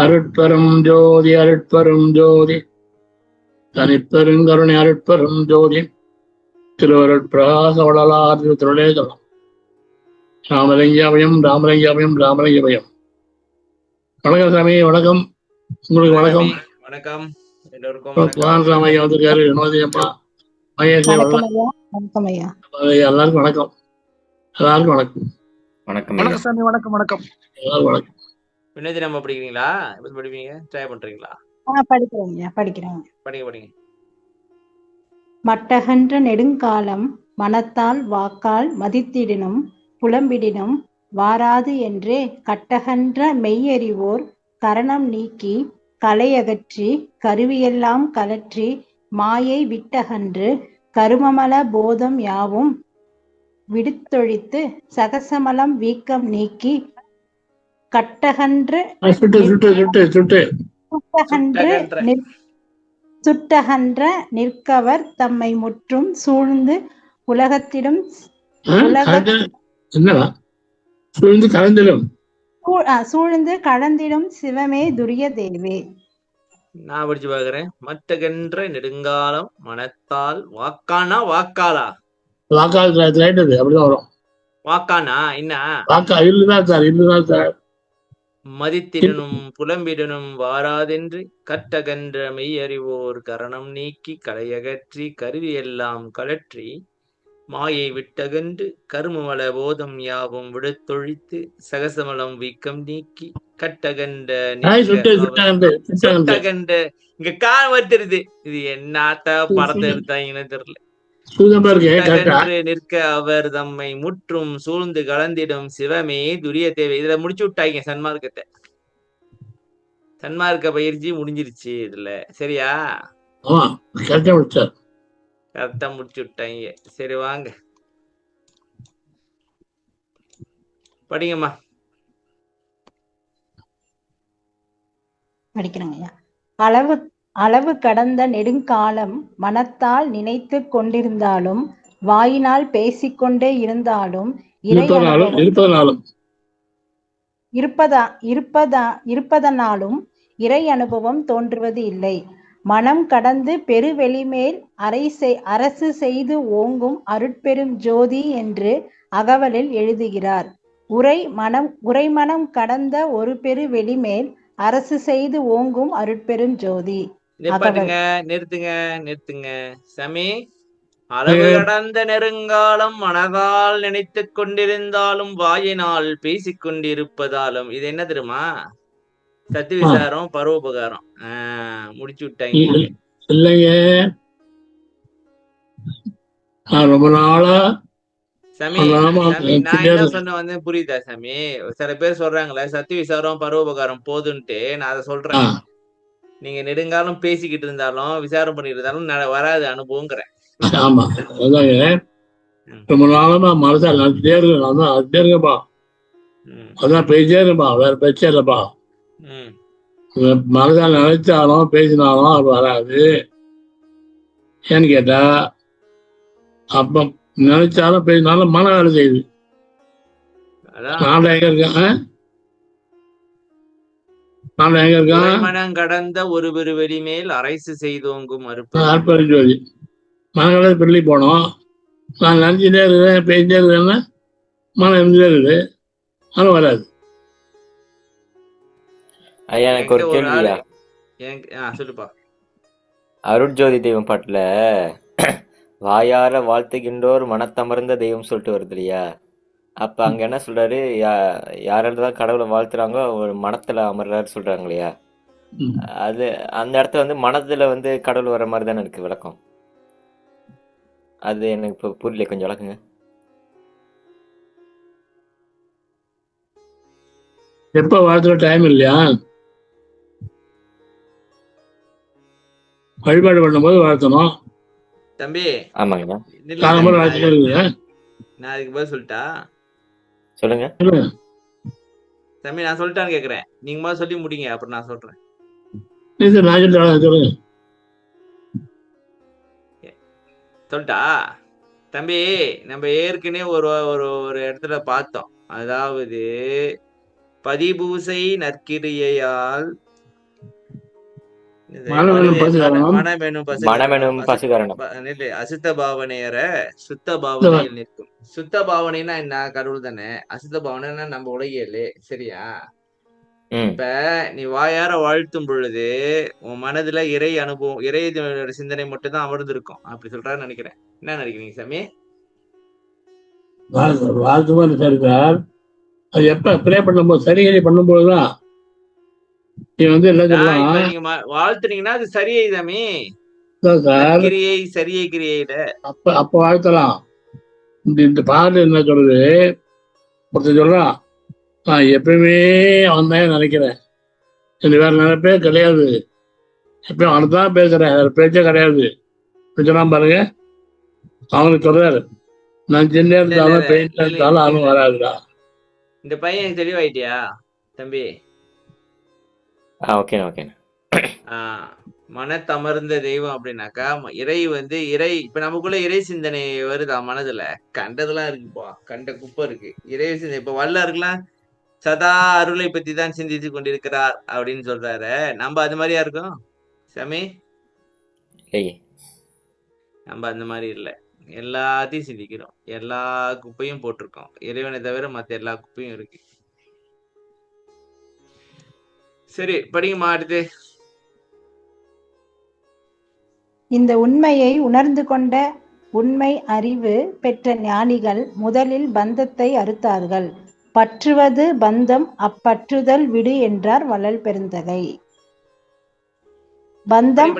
அருட்பெரும் ஜோதி அருட்பெரும் ஜோதி தனிப்பெருங்கருணை அருட்பெரும் ஜோதி திருவருட்பிரகாச வளலார் திருளேதலம் ராமலிங்கபயம் ராமலிங்கபயம் ராமலிங்கபயம். வணக்கம் சாமி, வணக்கம். உங்களுக்கு வணக்கம். வணக்கம் எல்லோருக்கும். ராமையா வந்திருக்காரு. வினோதியப்பா மகேஷ் எல்லாருக்கும் வணக்கம். எல்லாருக்கும் வணக்கம். வணக்கம் சாமி. வணக்கம் வணக்கம் எல்லாரும் வணக்கம். வினோதி நம்ம படிக்கிறீங்களா? எப்படி படிப்பீங்க? ட்ரை பண்றீங்களா? படிக்கிறேன். படிங்க. மட்டகன்ற நெடுங்காலம் மனத்தால் வாக்கால் மதித்திடினும் புலம்பிடினும் வாராது என்றே கட்டகன்ற மெய்யறிவோர் கரணம் நீக்கி கலையகற்றி கருவியெல்லாம் கலற்றி மாயை விட்டகன்று கருமமல போதம் யாவும் விடுத்தொழித்து சகசமலம் வீக்கம் நீக்கி கட்டகன்று சுட்டகன்ற நிற்கவர் தம்மை முற்றும் சூழ்ந்து உலகத்திலும் சூழ்ந்து கலந்திடும் சிவமே துரிய தேவே. நான் படிச்சு பாக்குறேன். மட்டகன்ற நெடுங்காலம் மனத்தால் வாக்கானா வாக்காளா? வாக்கால் அப்படிதான் வரும். வாக்கானா என்ன? வாக்கா இல்லுதான் சார். மதித்திடனும் புலம்பிடனும் வாராதென்று கட்டகன்ற மெய்யறிவோர் கரணம் நீக்கி கலையகற்றி கருவியெல்லாம் கலற்றி மாயை விட்டகன்று கருமமல போதம் யாவும் விடுத்தொழித்து சகசமலம் வீக்கம் நீக்கி கட்டகன்ற இங்க கால் வருது. இது என்னத்த படத்தை எடுத்தாங்கன்னு தெரியல. நிற்க அவர் தம்மை முற்றும் சூழ்ந்து கலந்திடும் சிவமே துரிய தேவை. இதுல முடிச்சு விட்டாங்க சன்மார்க்கத்தை. சன்மார்க்க பயிற்சி முடிஞ்சிருச்சு இதுல. சரியா? கரெக்டா முடிச்சு விட்டாங்க. சரி வாங்க படிங்கம்மா. படிக்கிறேங்க. அளவு கடந்த நெடுங்காலம் மனத்தால் நினைத்து கொண்டிருந்தாலும் வாயினால் பேசிக்கொண்டே இருந்தாலும் இருப்பதனாலும் இறை அனுபவம் தோன்றுவது இல்லை. மனம் கடந்து பெருவெளிமேல் அரசு செய்து ஓங்கும் அருட்பெரும் ஜோதி என்று அகவலில் எழுதுகிறார். உரைமனம் கடந்த ஒரு பெரு வெளிமேல் அரசு செய்து ஓங்கும் அருட்பெரும் ஜோதி. நிறுத்துங்க சமி. அளவு கடந்த நெருங்காலம் மனதால் நினைத்து கொண்டிருந்தாலும் வாயினால் பேசிக் கொண்டிருப்பதாலும் இது என்ன தெரியுமா? சத்து விசாரம் பரோபகாரம். முடிச்சு விட்டாங்க. இல்லைங்க ரொம்ப நாளா சாமி நான் என்ன சொன்ன வந்து புரியுதா சாமி? சில பேர் சொல்றாங்களே சத்து விசாரம் பரோபகாரம் போதுன்ட்டு. நான் அதை சொல்றேன். நீங்க நெடுங்காலம் பேசிக்கிட்டு இருந்தாலும் விசாரம் பண்ணிட்டு இருந்தாலும் வராது அனுபவங்கிறேன். ஆமா ரொம்ப நாளமா மனசா நினைச்சிட்டே இருக்கேன்ப்பா. அதான் பேசிட்டே இருப்பா, வேற பேச்சே இல்லப்பா. மனசா நினைச்சாலும் பேசினாலும் அது வராது. ஏன்னு கேட்டா அப்ப நினைச்சாலும் பேசினாலும் மன வேலை செய்யுது. நான் எங்க இருக்கேன்? மனம் கடந்த ஒரு பெரு வெளி மேல் அரசு செய்தோங்கும் அற்புதம். மனங்களை பிள்ளை போனோம். நான் நினைச்சுட்டே இருக்கிறேன், பேசிட்டே இருக்கிறேன்னா மனம் இருந்துட்டே இருக்குது, மனம் வராது. ஐயா எனக்கு ஒரு கேள்வியா? சொல்லுப்பா. அருட்ஜோதி தெய்வம் பாட்டுல வாயார வாழ்த்துகின்றோர் மனத்தமர்ந்த தெய்வம் சொல்லிட்டு வருது இல்லையா? அப்ப அங்க என்ன சொல்றாரு? யாரெல்லாம் கடவுளை வாழ்த்துறாங்க ஒரு மனத்துல அமர்றாரு சொல்றாங்க இல்லையா? அது அந்த இடத்துல வந்து மனத்துல வந்து கடவுள் வர மாதிரி தானே இருக்கு விளக்கம். அது எனக்கு இப்ப புரியல, கொஞ்சம் விளக்குங்க. எப்ப வாழ்த்துற டைம் இல்லையா? வழிபாடு பண்ணும்போது வாழ்த்தணும் தம்பி. ஆமாங்க. நான் அதுக்கு பதில் சொல்லிட்டா? சொல்லுங்க தம்பி. நான் சொல்லிட்டான்னு கேக்குறேன். நீங்க முதல்ல சொல்லி முடிங்க, அப்புறம் நான் சொல்றேன். சொல்லிட்டா தம்பி? நம்ம ஏற்கனவே ஒரு இடத்துல பார்த்தோம். அதாவது பதிபூசை நற்கிரியையால் மனமெனும் பசுகரணம் மனமெனும் மனமெனும் பசுகரணம் அசுத்த பாவனையற சுத்த பாவனையில் நிற்கும். சுத்த பாவனைனா என்ன? கடவுள் தானே. அசுத்த பாவனைனா நம்ம உலகியலே. சரியா? இப்ப நீ வாயார வாழ்த்தும் பொழுது உன் மனதுல இறை அனுபவம், இறை சிந்தனை மட்டும் தான் அமர்ந்திருக்கும். அப்படி சொல்றாரு நினைக்கிறேன். என்ன நினைக்கிறீங்க சாமி? வாழ்த்து சரி சார். அது எப்ப ப்ரே பண்ணும்போது சரி பண்ணும்போதுதான் நீ வந்து என்ன சொல்லலாம், நீங்க வாழ்த்துனீங்கன்னா அது சரியை சாமி. கிரியை சரியை கிரியையில அப்ப வாழ்த்தலாம். இந்த பாடல் என்ன சொல்றது, ஒருத்தர் சொல்றான், நான் எப்பயுமே அவன் தான் நினைக்கிறேன், இது வேற நினைப்பே கிடையாது, எப்பயும் அவனு தான் பேசுறேன், வேற பேச்சே கிடையாது சொன்னான் பாருங்க. அவனுக்கு சொல்றாரு, நான் சின்ன இருந்தாலும் பெயிண்ட் இருந்தாலும் அவனும் வராதுடா. இந்த பையன் தெளிவாயிட்டியா தம்பி? Okay okay. மனத்தமர்ந்த தெய்வம் அப்படின்னாக்கா இறை வந்து இறை இப்ப நமக்குள்ள இறை சிந்தனை வருதா மனதுல? கண்டதெல்லாம் இருக்குப்பா, கண்ட குப்பை இருக்கு. இறை சிந்தனை இப்ப வல்லாருக்கெல்லாம் சதா அருளை பத்தி தான் சிந்தித்து கொண்டிருக்கிறார் அப்படின்னு சொல்றாரு. நம்ம அது மாதிரியா இருக்கோம் சாமி? நம்ம அந்த மாதிரி இல்லை. எல்லாத்தையும் சிந்திக்கிறோம், எல்லா குப்பையும் போட்டிருக்கோம். இறைவனை தவிர மத்த எல்லா குப்பையும் இருக்கு. சரி, படிங்கம்மா அடுத்து. இந்த உண்மையை உணர்ந்து கொண்ட உண்மை அறிவு பெற்ற ஞானிகள் முதலில் பந்தத்தை அறுத்தார்கள். பற்றுவது பந்தம், அப்பற்றுதல் விடு என்றார் வள்ளல் பெருந்தகை. பந்தம்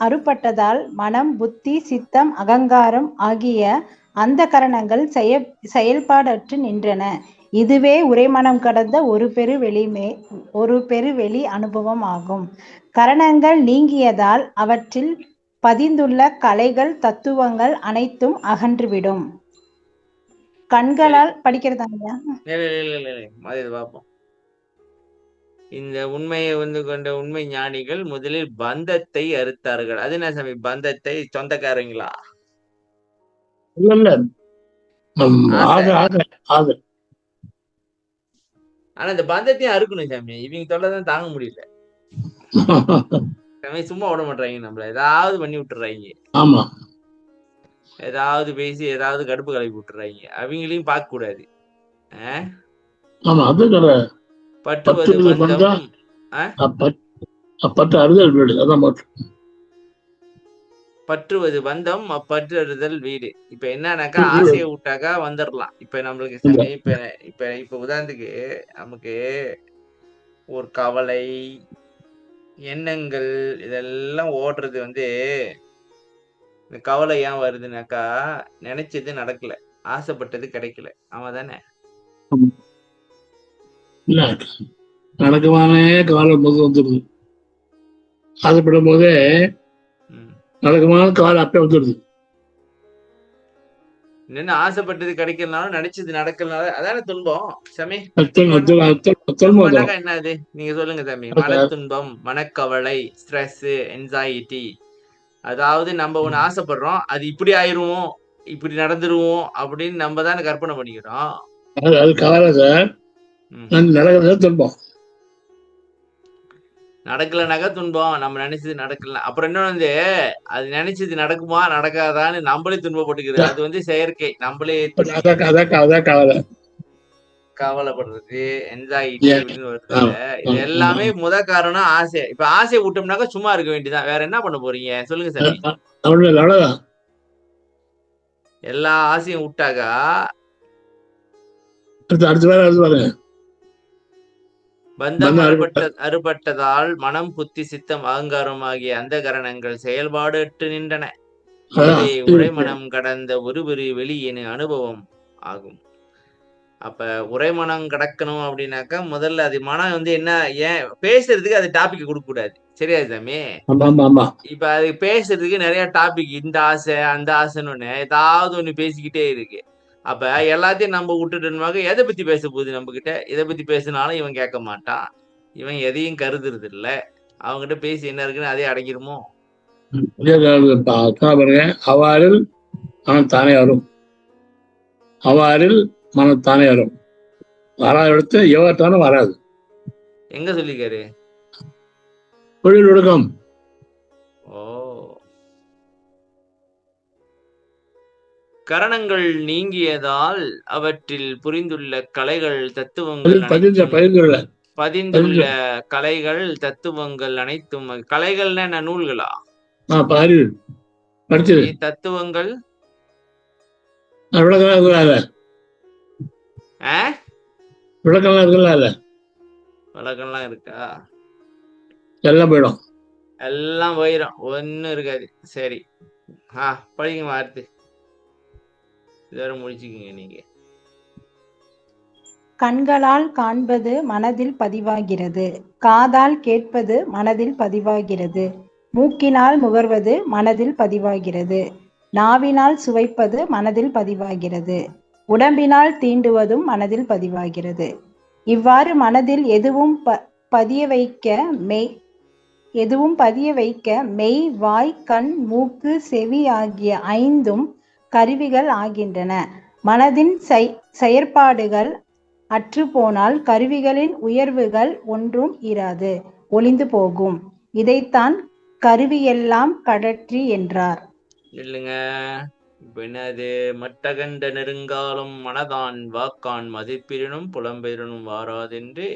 அறுபட்டதால் மனம், புத்தி, சித்தம், அகங்காரம் ஆகிய அந்த கரணங்கள் செயல்பாடற்று நின்றன. இதுவே உரைமனம் கடந்த ஒரு பெருவெளி அனுபவம் ஆகும். கரணங்கள் நீங்கியதால் அவற்றில் பதிந்துள்ள கலைகள், தத்துவங்கள் அனைத்தும் அகன்றுவிடும். கண்களால் படிக்கிறதாங்க. இந்த உண்மையை வந்து கொண்ட உண்மை ஞானிகள் முதலில் பந்தத்தை அறுத்தார்கள். அது என்ன சாமி பந்தத்தை? சொந்தக்காரங்களா? ஆனா இந்த பந்தத்தையும் அறுக்கணும் சாமி. இவங்க தொல்லைதான் தாங்க முடியல. சும்மா விட மாட்டாங்க, நம்மள ஏதாவது பண்ணி விட்டுறாங்க. ஆமா, ஏதாவது பேசி ஏதாவது கடுப்பு கலப்பி விட்டுறாங்க. அவங்களையும் பார்க்க கூடாது. பற்றுவது பந்தம், பற்றுவது பந்தம், அப்பற்றுதல் வீடு. இப்ப என்னன்னாக்கா ஆசையை விட்டாக்கா வந்துடலாம். இப்ப நம்மளுக்கு இப்ப உதாரணத்துக்கு நமக்கு ஒரு கவலை, எண்ணங்கள் இதெல்லாம் ஓடுறது வந்து, இந்த கவலை ஏன் வருதுனாக்கா நினைச்சது நடக்கல, ஆசைப்பட்டது கிடைக்கல. அவன் தானே நடக்குமானே கவலை போது வந்துடுது. ஆசைப்படும் போதே நடக்குமான கவலை அப்பே வந்துடுது. என்ன ஆசைப்பட்டது கிடைக்கலனாலும் நினைச்சது நடக்கலனால அதான துன்பம் சாமி. என்னது நீங்க சொல்லுங்க சாமி? மன துன்பம், மனக்கவலை, ஸ்ட்ரெஸ், என்சைட்டி. அதாவது நம்ம ஒண்ணு ஆசைப்படுறோம், அது இப்படி ஆயிருவோம், இப்படி நடந்துருவோம் அப்படின்னு நம்ம தானே கற்பனை பண்ணிக்கிறோம். அது கவலை சார். நடக்கிறது துன்பம். நடக்கலனாக்கா துன்பம், நம்ம நினைச்சது நடக்கல. அப்புறம் என்ன வந்து அது நினைச்சது நடக்குமா நடக்காதான்னு நம்மளே துன்பப்பட்டுக்கிறது. அது வந்து செயற்கை. நம்மளே கவலைப்படுறது, என்ஜாயிட்டி அப்படின்னு வருது. இது எல்லாமே முத காரணம் ஆசை. இப்ப ஆசையை விட்டோம்னாக்கா சும்மா இருக்க வேண்டியதான். வேற என்ன பண்ண போறீங்க சொல்லுங்க சாமி? எல்லா ஆசையும் விட்டாக்கா பந்தம் அறுபட்டதால் மனம், புத்தி, சித்தம், அகங்காரம் ஆகிய அந்த கரணங்கள் செயல்பாடு அற்று நின்றன. உரைமனம் கடந்த ஒரு வெளி என அனுபவம் ஆகும். அப்ப உரைமனம் கடக்கணும் அப்படின்னாக்கா முதல்ல அது மனம் வந்து என்ன, ஏன் பேசுறதுக்கு அது டாபிக் கொடுக்க கூடாது. சரியா சாமி? இப்ப அது பேசுறதுக்கு நிறைய டாபிக், இந்த ஆசை அந்த ஆசைன்னு ஏதாவது ஒண்ணு பேசிக்கிட்டே இருக்கு. அப்ப எல்லாத்தையும் நம்ம விட்டுட்டோம்னாக்க எதை பத்தி பேச போகுது நம்ம கிட்ட? எதை பத்தி பேசினாலும் இவன் கேட்க மாட்டான், இவன் எதையும் கருதுறது இல்ல. அவங்ககிட்ட பேசி என்ன இருக்குன்னு அதே அடங்கிருமோ? அவ்வாறில் மனம் தானே வரும், அவ்வாறில் மனம் தானே வரும். வராத இடத்து எவர்த்தானும் வராது. எங்க சொல்லிக்காரு? தொழில் ஒழுக்கம். ஓ, கரணங்கள் நீங்கியதால் அவற்றில் புரிந்துள்ள கலைகள் தத்துவங்கள் அனைத்தும் பதிந்துள்ள கலைகள் தத்துவங்கள் அனைத்தும். கலைகள்னா என்ன? நூல்களா? அறிவு படிச்சது. தத்துவங்கள் விளக்கம்லாம் இருக்குல்ல, விளக்கம்லாம் இருக்குல்ல, விளக்கம்லாம் இருக்கா? எல்லாம் போயிடும், எல்லாம் போயிடும், ஒன்னும் இருக்காது. சரி, படிங்க அடுத்து. இதோட முடிச்சுக்கீங்க நீங்க. கண்களால் காண்பது மனதில் பதிவாகிறது, காதால் கேட்பது மனதில் பதிவாகிறது, மூக்கினால் முகர்வது மனதில் பதிவாகிறது, நாவினால் சுவைப்பது மனதில் பதிவாகிறது, உடம்பினால் தீண்டுவதும் மனதில் பதிவாகிறது. இவ்வாறு மனதில் எதுவும் பதிய வைக்க மெய், வாய், கண், மூக்கு, செவி ஆகிய 5ம் கருவிகள் ஆகின்றன. மனதின் செயற்பாடுகள் அற்றுப்போனால் கருவிகளின் உயர்வுகள் ஒன்றும் இராது, ஒளிந்து போகும். இதைத்தான் கருவியெல்லாம் கடற்றி என்றார். இல்லைங்க, இப்ப என்னது? மட்டகண்ட நெருங்காலும் மனதான் வாக்கான் மதிப்பிரினும் புலம்பெயரினும் வாராதென்று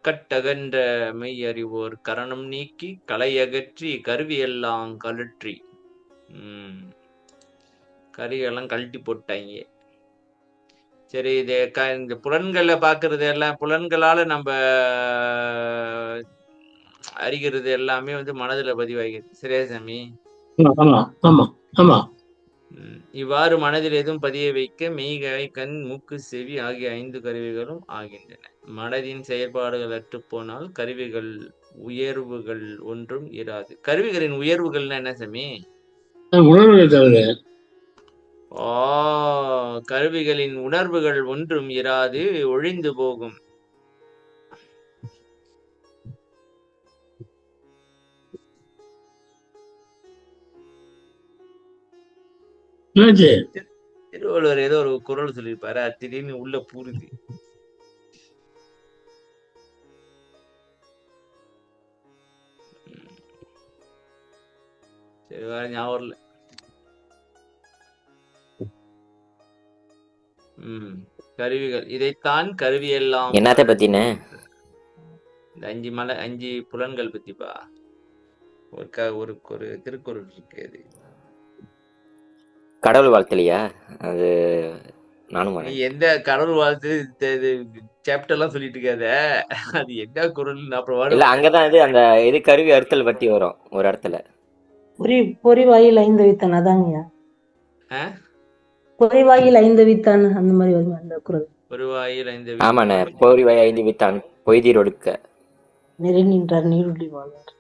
கட்டகன்ற மெய் அறிவோர் கரணம் நீக்கி கலையகற்றி கருவியெல்லாம் கழற்றி. கருவியெல்லாம் கழட்டி போட்டாங்க. சரி, இது இந்த புலன்களை பாக்குறது எல்லாம், புலன்களால நம்ம அறிகிறது எல்லாமே மனதுல பதிவாகிறது. சரியா சாமி? இவ்வாறு மனதில் எதுவும் பதிய வைக்க மெய்காய், கண், மூக்கு, செவி ஆகிய 5 கருவிகளும் ஆகின்றன. மனதின் செயற்பாடுகள் அற்று போனால் கருவிகள் உயர்வுகள் ஒன்றும் இராது. கருவிகளின் உயர்வுகள்னா என்ன சாமி? கருவிகளின் உணர்வுகள் ஒன்றும் இராது, ஒழிந்து போகும். திருவள்ளுவர் ஏதோ ஒரு குறள் சொல்லியிருப்பாரு, திடீர்னு உள்ள பூருது. சரி, வேற ஞாபகம் இல்ல. கருவிகள், இதைத்தான் கருவியெல்லாம். என்னத்தை பத்தின? இந்த 5 புலன்கள் பத்திப்பா. ஒரு திருக்குறள் இருக்கு, அது கடவுள் வாழ்த்தலையா? அது நானும் எந்த கடவுள் வாழ்த்து சாப்டர்லாம் சொல்லிட்டு இருக்காத, அது என்ன குறள்? அப்புறம் இல்ல, அங்கதான் இது அந்த இது கருவி அறுத்தல் பத்தி வரும் ஒரு இடத்துல. பொறிவாயில் 5 வித்தான், அதாங்க. பொறிவாயில் 5 வித்தான் அந்த மாதிரி வரும் அந்த குறள். பொறிவாயில் 5 ஆமாண்ணே, பொறிவாய் 5 வித்தான் பொய்தீர் ஒடுக்க நெறி நின்றார் நீருள்ளி வாழ்வார்.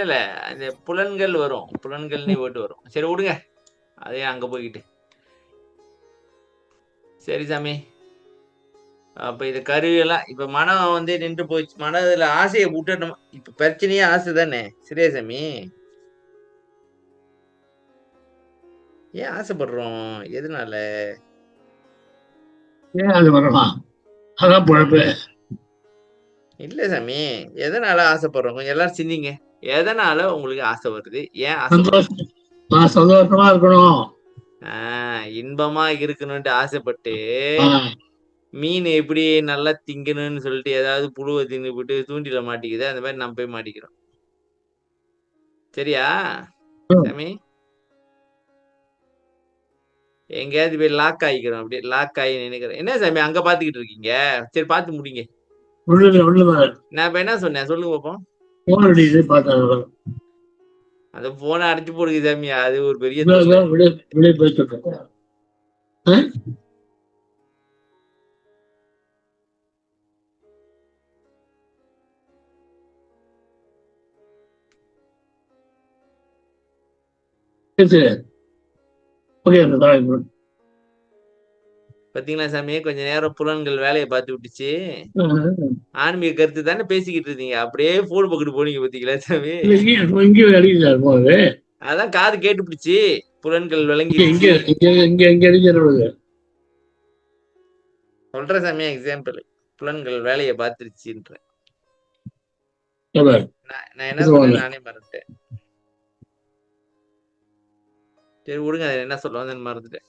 இல்ல அந்த புலன்கள் வரும், புலன்கள்னே ஓட்டு வரும். சரி விடுங்க, அதே அங்க போய்கிட்டு. சரி சாமி, அப்ப இது கருவியெல்லாம் இப்ப மனம் நின்று போச்சு. மனதுல ஆசையை விட்டுட்டோம். இப்ப பிரச்சனையே ஆசை தானே. சரியா சாமி? ஏன் ஆசைப்படுறோம்? எதனால? இல்ல சாமி, எதனால ஆசைப்படுறோம்? கொஞ்சம் எல்லாரும் சிந்திங்க. எதனால உங்களுக்கு ஆசை வருது? ஏன் சந்தோஷமா இருக்கணும், இன்பமா இருக்கணும்ட்டு ஆசைப்பட்டு மீன் எப்படி நல்லா திங்கணும்னு சொல்லிட்டு ஏதாவது புழுவை தின்னு போட்டு தூண்டில மாட்டிக்குது, அந்த மாதிரி நம்ம போய் மாட்டிக்கிறோம். சரியா சாமி? எங்கேயாவது போய் லாக் ஆகிக்கிறோம், அப்படியே லாக் ஆகி நினைக்கிறேன். என்ன சாமி அங்க பாத்துக்கிட்டு இருக்கீங்க? சரி, பாத்து முடிங்க. நான் இப்ப என்ன சொன்னேன் சொல்லுங்க பாப்போம். அந்த போனை அடைச்சு போடுங்க சாமி, அது ஒரு பெரிய பாத்தீங்களா சாமி? கொஞ்ச நேரம் புலன்கள் வேலையை பார்த்து விட்டுச்சு. ஆன்மீக கருத்து தானே பேசிக்கிட்டு இருந்தீங்க, அப்படியே போன் பக்கத்து போனீங்க. பாத்தீங்களா சாமி? அதான் காது கேட்டு பிடிச்சி புலன்கள் விளங்கி சொல்ற சாமி. எக்ஸாம்பிள், புலன்கள் வேலையை பார்த்துருச்சுன்ற. சொல்லுவாரு. நான் என்ன சொன்னேன் நானே மறந்துட்டேன். சரி விடுங்க, அது என்ன சொல்ல வந்தேன்னு மறந்துட்டேன்.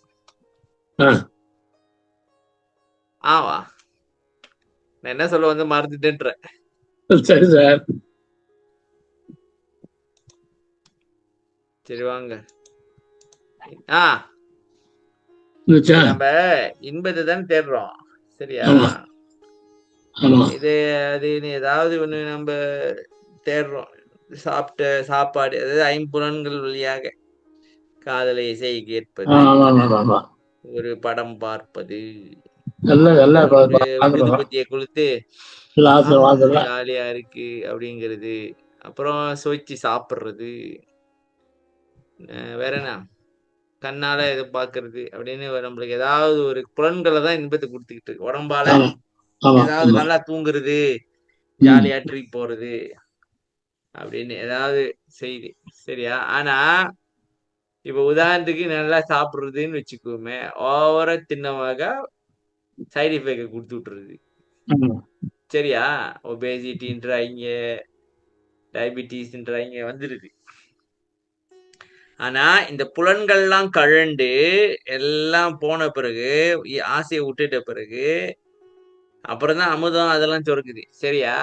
ஆவா நான் என்ன சொல்ல வந்து மறந்துட்டேன்ற. சரி சார். சரி வாங்க. இருந்துச்சா? நம்ம இன்பத்தை தானே தேடுறோம், சரியா? ஆமா ஆமா இது அதுன்னு ஏதாவது ஒண்ணு நம்ம தேடுறோம். சாப்பாடு, அதாவது ஐம்புலன்கள் வழியாக காதலை, இசை கேட்பது, ஆமா ஆமா ஆமா. ஒரு படம் பார்ப்பது, எல்லாம் எல்லாம் ஒரு ஊதுபத்தியை கொளுத்து வாழ்ந்துடலாம். ஜாலியா இருக்கு அப்படிங்கிறது, அப்புறம் சுவைச்சு சாப்பிடுறது, வேற என்ன, கண்ணால இதை பாக்குறது அப்படின்னு நம்மளுக்கு ஏதாவது ஒரு புலன்களை தான் இன்பத்தை கொடுத்துக்கிட்டு இருக்கு. உடம்பால ஏதாவது நல்லா தூங்குறது, ஜாலியா ட்ரிப் போறது அப்படின்னு ஏதாவது செய்யுது, சரியா? ஆனா இப்ப உதாரணத்துக்கு நல்லா சாப்பிடுறதுன்னு வச்சுக்கோமே, ஓவரா தின்னமாக சைடு எஃபெக்ட் கொடுத்து விட்டுருது, சரியா? ஒபேசிட்டின்றாங்க, டயபிட்டிஸ்ன்றாங்க வந்துருது. ஆனா இந்த புலன்கள்லாம் கழண்டு எல்லாம் போன பிறகு, ஆசையை விட்டுட்ட பிறகு அப்புறம் தான் அமுதம் அதெல்லாம் சுரக்குது, சரியா?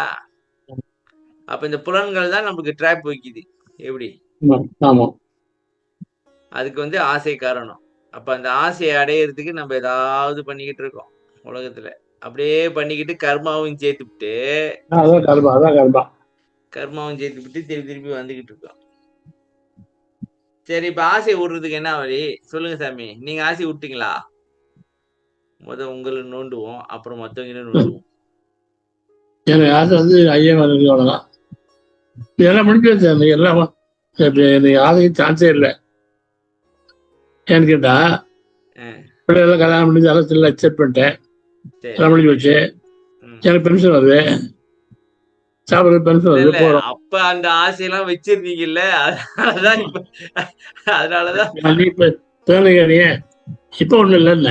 அப்ப இந்த புலன்கள் தான் நமக்கு ட்ராப் வைக்குது. எப்படி? அதுக்கு ஆசை காரணம். அப்ப அந்த ஆசையை அடையிறதுக்கு நம்ம ஏதாவது பண்ணிக்கிட்டு இருக்கோம் உலகத்துல. அப்படியே பண்ணிக்கிட்டு கர்மாவும் சேர்த்துவிட்டு திருப்பி திருப்பி வந்துகிட்டு இருக்கோம். சரி, இப்ப ஆசை விடுறதுக்கு என்ன வழி சொல்லுங்க சாமி. நீங்க ஆசை விட்டீங்களா? உங்களை நோண்டுவோம், அப்புறம் மத்தவங்க நோண்டுவோம். எனக்கு ஆசை ஐயம் அவ்வளவுதான். இதெல்லாம் முடிஞ்சு எல்லாம் எனக்கு ஆசைக்கு சான்ஸே இல்லை. ஏன்னு கேட்டா, பிள்ளைகள் கல்யாணம் முடிஞ்சு அரசு அக்செப்ட் பண்ணிட்டேன், எல்லாம் முடிஞ்சு வச்சு எனக்கு பென்ஷன் வருது, சாப்பிடுறது பென்ஷன் வருது, போறோம். அப்ப அந்த ஆசையெல்லாம் வச்சிருந்தீங்கல்ல, அதனாலதான் இப்ப ஒண்ணு இல்ல.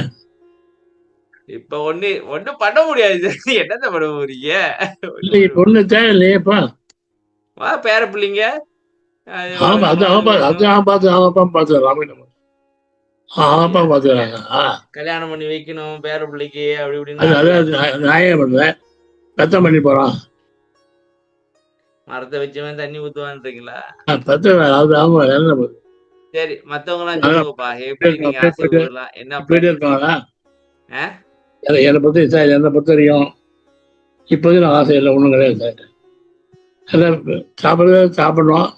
இப்ப ஒண்ணு பண்ண முடியாது. என்னத்த பண்ண போறீங்க? ஒண்ணு தேவை இல்லையேப்பா. பேர பிள்ளைங்க கல்யாணம் பண்ணி வைக்கணும், பேர பிள்ளைக்கு அப்படி இப்படின்னு நியாயம் பண்ணுவேன். பெத்தம் பண்ணி போறான், மரத்தை வச்சவன் தண்ணி ஊத்துவான்றீங்களா? சரி, மத்தவங்க எல்லாம் சொல்லுங்கப்பா, எப்படி நீங்க ஆசை விடலாம்? என்ன போயிட்டே இருக்காங்களா? என்னை பொறுத்த வரைக்கும் இப்போதைக்கு நான் ஆசை இல்லை, ஒண்ணும் கிடையாது சார். சாப்பிடணும்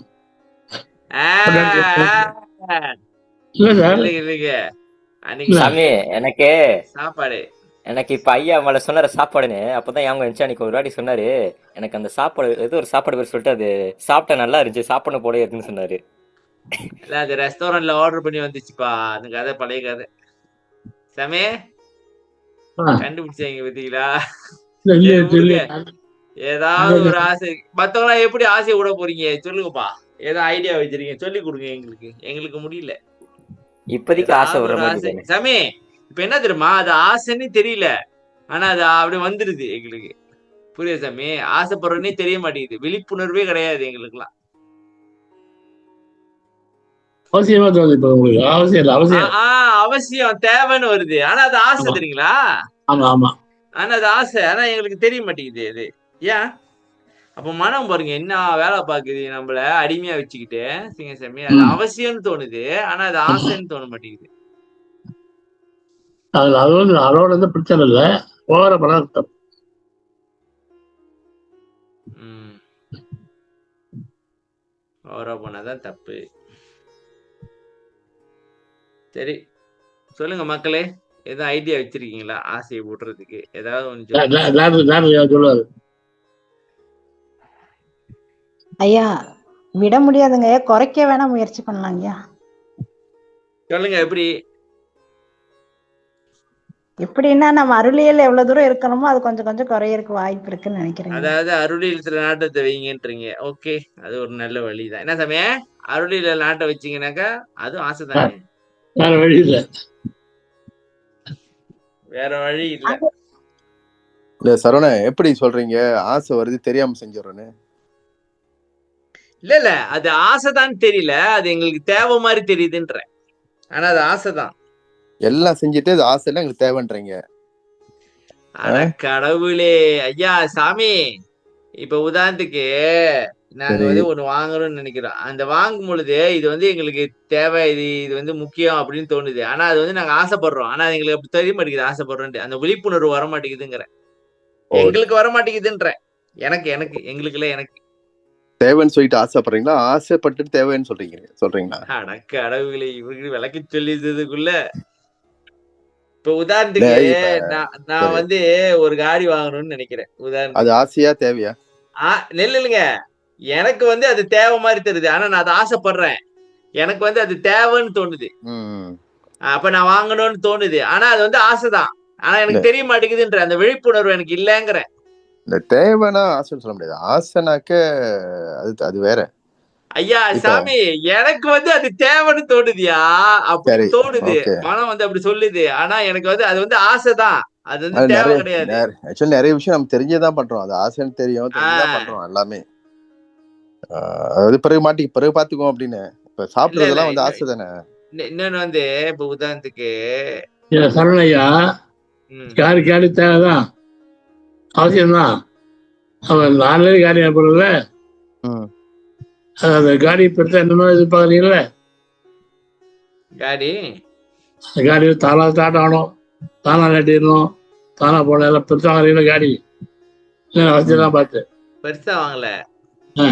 இல்ல சார். சாமி, சாப்பாடு எனக்கு இப்ப ஐயா மேல சொன்னாரு சாப்பாடுன்னு. அப்பதான் அவங்க அன்னைக்கு ஒரு வாட்டி சொன்னாரு, எனக்கு அந்த சாப்பாடு ஏதோ ஒரு சாப்பாடு பேர் சொல்லிட்டு, அது சாப்பிட்டா நல்லா இருந்துச்சு, சாப்பிடணும் போல இருக்குன்னு சொன்னாரு. இல்ல, அது ரெஸ்டாரண்ட்ல ஆர்டர் பண்ணி வந்துச்சுப்பா. அந்த கதை பழைய கதை. சமே கண்டுபிடிச்சாங்க பாத்தீங்களா? ஏதாவது ஒரு ஆசை. மத்தவங்க எப்படி ஆசையை விட போறீங்க சொல்லுங்கப்பா. ஏதோ ஐடியா வச்சிருக்கீங்க, சொல்லி கொடுங்க. எங்களுக்கு முடியல இப்போதைக்கு ஆசை வர ஆசை. சமே இப்ப என்ன தெரியுமா, அது ஆசைன்னு தெரியல, ஆனா அது அப்படி வந்துருது எங்களுக்கு. புரியுது சாமி? ஆசைப்படுறதுன்னே தெரிய மாட்டேங்குது, விழிப்புணர்வே கிடையாது எங்களுக்குலாம். அவசியமா தோணுது இப்ப உங்களுக்கு. அவசியம் தேவைன்னு வருது, ஆனா அது ஆசை தெரியுங்களா? ஆமா ஆமா. ஆனா அது ஆசை, ஆனா எங்களுக்கு தெரிய மாட்டேங்குது அது. ஏன்? அப்ப மனம் பாருங்க என்ன வேலை பாக்குது, நம்மள அடிமையா வச்சுக்கிட்டு. சிங்கசாமி, அது அவசியம்னு தோணுது, ஆனா அது ஆசைன்னு தோண மாட்டேங்குது. அதோட பிரச்சனை இல்ல, ஓவர பதார்த்தம். ஓவரா போனாதான் தப்பு. சரி சொல்லுங்க மக்களே, ஏதாவது ஐடியா வச்சிருக்கீங்களா ஆசையை போட்டுறதுக்கு? ஏதாவது ஒன்று சொல்லுவாரு. ஐயா விட முடியாதுங்க, குறைக்க வேணா முயற்சி பண்ணலாம் ஐயா. சொல்லுங்க எப்படி? எப்படின்னா, நம்ம அருளியல் எவ்வளவு தூரம் இருக்கணுமோ அது கொஞ்சம் கொஞ்சம் குறையறதுக்கு வாய்ப்பு இருக்குன்னு நினைக்கிறேன். அதாவது அருளியல் நாட்டத்தை வைங்கன்றீங்க. ஓகே, அது ஒரு நல்ல வழிதான். என்ன சமய அருளியல் நாட்டை வச்சீங்கன்னாக்கா அதுவும் ஆசை தானே, வேற வழி இல்ல. வேற வழி இல்ல. இல்ல சரவண, எப்படி சொல்றீங்க ஆசை வருது தெரியாம செஞ்சிடறேன்னு? இல்ல அது ஆசைதான் தெரியல, அது எங்களுக்கு தேவை மாதிரி தெரியுதுன்ற. ஆனா அது ஆசைதான். எல்லாம் செஞ்சுட்டு அது ஆசை எல்லாம் எங்களுக்கு தேவைன்றீங்க. அட கடவுளே, ஐயா சாமி, இப்ப உதாரணத்துக்கு நாங்க சரி. வந்து ஒண்ணு வாங்கணும்னு நினைக்கிறோம். அந்த வாங்கும் பொழுது இது வந்து எங்களுக்கு தேவை, இது வந்து முக்கியம் அப்படின்னு தோணுது. ஆனா அது வந்து நாங்க ஆசைப்படுறோம். ஆனா அது எங்களுக்கு அப்படி தெரிய மாட்டேங்குது ஆசைப்படுறோம்ட்டு. அந்த விழிப்புணர்வு வர மாட்டேங்குதுங்கிறேன். ஓ, எங்களுக்கு வர மாட்டேங்குதுன்றேன். எனக்கு எங்களுக்குல எனக்கு. தேவைன்னு சொல்லிட்டு ஆசைப்படுறீங்களா, ஆசைப்பட்டுட்டு தேவைன்னு சொல்றீங்களா? அட கடவுளே, இவருக்கு விளக்கி சொல்லிதுக்குள்ள. இப்ப உதாரணத்துக்கு இப்ப நான் சரி, வந்து ஒரு காடி வாங்கணும்னு நினைக்கிறேன் அது உதாரணத்துக்கு. ஆசையா தேவையா? இல்லைங்க, எனக்கு வந்து அது தேவை மாதிரி தெரியுது. ஆனா நான் அதை ஆசைப்படுறேன். எனக்கு வந்து அது தேவைன்னு தோணுது. ம். அப்ப நான் வாங்கணும்னு தோணுது. ஆனா அது வந்து ஆசைதான். ஆனா இல்ல எனக்கு தெரிய மாட்டேங்குதுன்ற அந்த விழிப்புணர்வு எனக்கு இல்லங்கிறேன். இந்த தேவைன்னா ஆசைன்னு சொல்ல முடியாது. ஆசைனாக்க அது வேற. ஐயா இப்ப சாமி, எனக்கு வந்து அது தேவைன்னு தோணுதுயா. அப்படி சரி, தோணுது. ஓகே. மனம் வந்து அப்படி சொல்லுது. ஆனா எனக்கு வந்து அது வந்து ஆசைதான். அது வந்து அது தேவை நிறைய கிடையாது. ஆக்சுவலி நிறைய விஷயம் நம்ம தெரிஞ்சேதான் பண்றோம். அது ஆசைன்னு தெரிஞ்சுதான் ஆஹ் பண்றோம் எல்லாமே. அதாவது பிறகு பாத்துக்குவோம் அப்படின்னு. இப்ப இல்ல சாப்பிடுறதெல்லாம் வந்து ஆசை தானே. இன்னொன்னு வந்து இப்ப உதாரணத்துக்கு சரணையா, ம், காடி தேவைதான், அவசியம்தான். அவன் நாலு காடி ஏற்படல, ம். அந்த காடி பெருசா என்னமோ எதிர்பார்க்கறீங்கல்ல, காடி அந்த காடி தானா ஸ்டார்ட் ஆகணும், தானா கட்டிடணும், தானா போன எல்லாம் பெருசா வாங்குறீங்களா காடி, அவசியம் தான் பார்த்து. பெருசா வாங்கல. ஆ.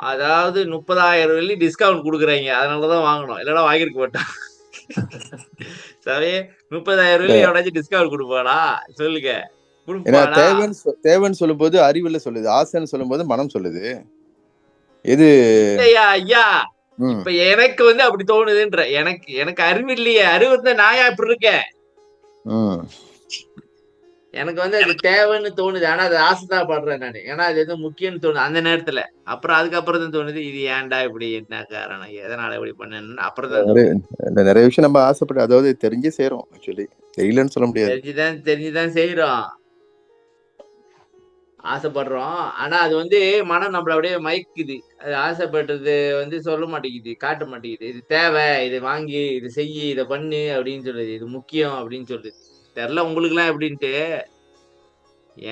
அதாவது 30,000 வெள்ளி டிஸ்கவுண்ட் கொடுக்குறாங்க, அதனாலதான் வாங்கணும். இல்லைன்னா வாங்கிருக்க மாட்டான். சரி, 30,000 வெள்ளி எவனாச்சும் டிஸ்கவுண்ட் கொடுப்பானா சொல்லுங்க? ஏன்னா கொடுப்பானா? தேவைன்னு சொல்லும் போது அறிவுல சொல்லுது, ஆசைன்னு சொல்லும் போது மனம் சொல்லுது. எது? இல்லையா ஐயா, ம். இப்ப எனக்கு வந்து அப்படி தோணுதுன்ற. எனக்கு அறிவு இல்லையே. அறிவு இருந்தா நாயா இப்படி இருக்கேன். ம். எனக்கு வந்து அது தேவைன்னு தோணுது. ஆனா அது ஆசைதான் படுறேன் நானு. ஏன்னா அது எதுவும் முக்கியம்னு தோணுது அந்த நேரத்துல. அப்புறம் அதுக்கப்புறம் தான் தோணுது, இது ஏன்டா இப்படி, என்ன காரணம், எதனால இப்படி பண்ணேன்னு அப்புறம் தான் தோணுது. நிறைய விஷயம் நம்ம ஆசைப்பட்டு, அதாவது தெரிஞ்சே செய்யறோம். ஆக்சுவலி தெரியலன்னு சொல்ல முடியாது. தெரிஞ்சுதான் செய்யறோம், ஆசைப்படுறோம். ஆனா அது வந்து மனம் நம்மள அப்படியே மயக்குது. அது ஆசைப்பட்டது வந்து சொல்ல மாட்டேங்குது, காட்ட மாட்டேங்குது. இது தேவை, இது வாங்கி, இது செய்யி, இதை பண்ணு அப்படின்னு சொல்லுது. இது முக்கியம் அப்படின்னு சொல்லுது. தெரியல உங்களுக்கு எல்லாம் எப்படின்ட்டு.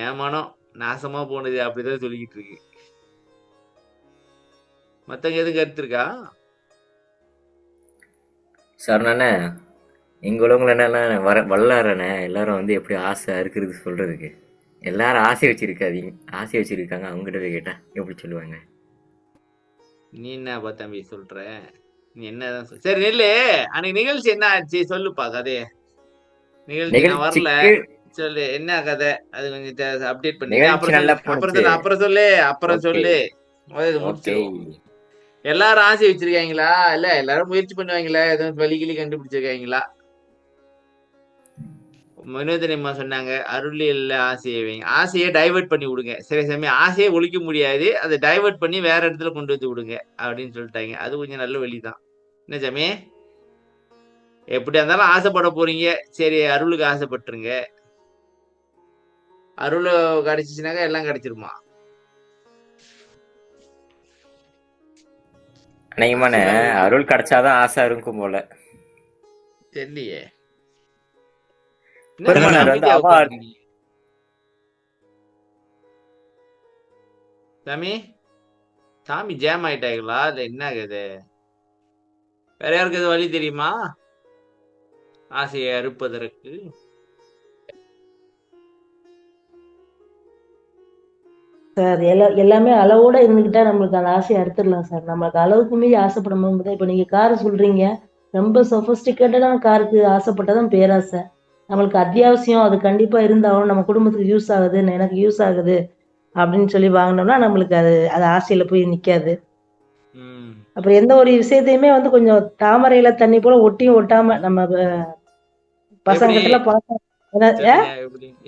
என் மனம் நாசமா போனது அப்படிதான் சொல்லிக்கிட்டு இருக்கு. மத்தவங்க எதுவும் கருத்து இருக்கா? சரணண்ணே, எங்க உள்ளவங்கள என்னன்னா வல்லாரண்ணே எல்லாரும் வந்து எப்படி ஆசை இருக்கிறது சொல்றதுக்கு. எல்லாரும் ஆசை வச்சிருக்காங்க. அவங்ககிட்ட போய் கேட்டா எப்படி சொல்லுவாங்க? நீ என்ன தம்பி சொல்ற? நீ என்னதான் சரி நெல்லு, அன்னைக்கு நிகழ்ச்சி என்ன ஆச்சு சொல்லுப்பா கதைய. நிகழ்ச்சி நான் வரல, சொல்லு என்ன கதை. அது கொஞ்சம் அப்டேட் பண்ணி அப்புறம் சொல்லு. முடிச்சிருவோம். எல்லாரும் ஆசை வச்சிருக்காங்களா? இல்ல எல்லாரும் முயற்சி பண்ணுவாங்களா? எதுவும் வழிகிளி கண்டுபிடிச்சிருக்காங்களா? வினோதனியம்மா சொன்னாங்க, அருளியல்ல ஆசையை வைங்க. ஆசையை டைவர்ட் பண்ணி விடுங்க. சரி சாமி, ஆசையை ஒழிக்க முடியாது, அதை டைவர்ட் பண்ணி வேற இடத்துல கொண்டு வந்து விடுங்க அப்படின்னு சொல்லிட்டாங்க. அது கொஞ்சம் நல்ல வழிதான். என்ன சாமி? எப்படியா இருந்தாலும் ஆசைப்பட போறீங்க, சரி அருளுக்கு ஆசைப்பட்டுருங்க. அருள் கிடைச்சிச்சுனாக்கா எல்லாம் கிடைச்சிருமா? அன்னைக்குமான அருள் கிடைச்சாதான் ஆசை இருக்கும் போல. தெரியலையே. சாமி சாமி ஜாம் ஆயிட்டாங்களா? இல்ல என்ன ஆகுது? வேற யாருக்கு எது வழி தெரியுமா ஆசையை அறுப்பதற்கு? சார் எல்லாமே அளவோட இருந்துகிட்டா நம்மளுக்கு அந்த ஆசையை அறுத்துடலாம் சார். நம்மளுக்கு அளவுக்கு மீறி ஆசைப்படும் போது, இப்ப நீங்க கார் சொல்றீங்க, ரொம்ப சொபிஸ்டிகேட்டடான காருக்கு ஆசைப்பட்டதான் பேராசை. நம்மளுக்கு அத்தியாவசியம், அது கண்டிப்பா இருந்தாலும் நம்ம குடும்பத்துக்கு யூஸ் ஆகுது, எனக்கு யூஸ் ஆகுது அப்படின்னு சொல்லி வாங்கினோம்னா நம்மளுக்கு அது ஆசையில போய் நிக்காது. அப்புறம் எந்த ஒரு விஷயத்தையுமே வந்து கொஞ்சம் தாமரையில தண்ணி போல ஒட்டியும் ஒட்டாம நம்ம பசங்கிட்ட பார்த்தோம்.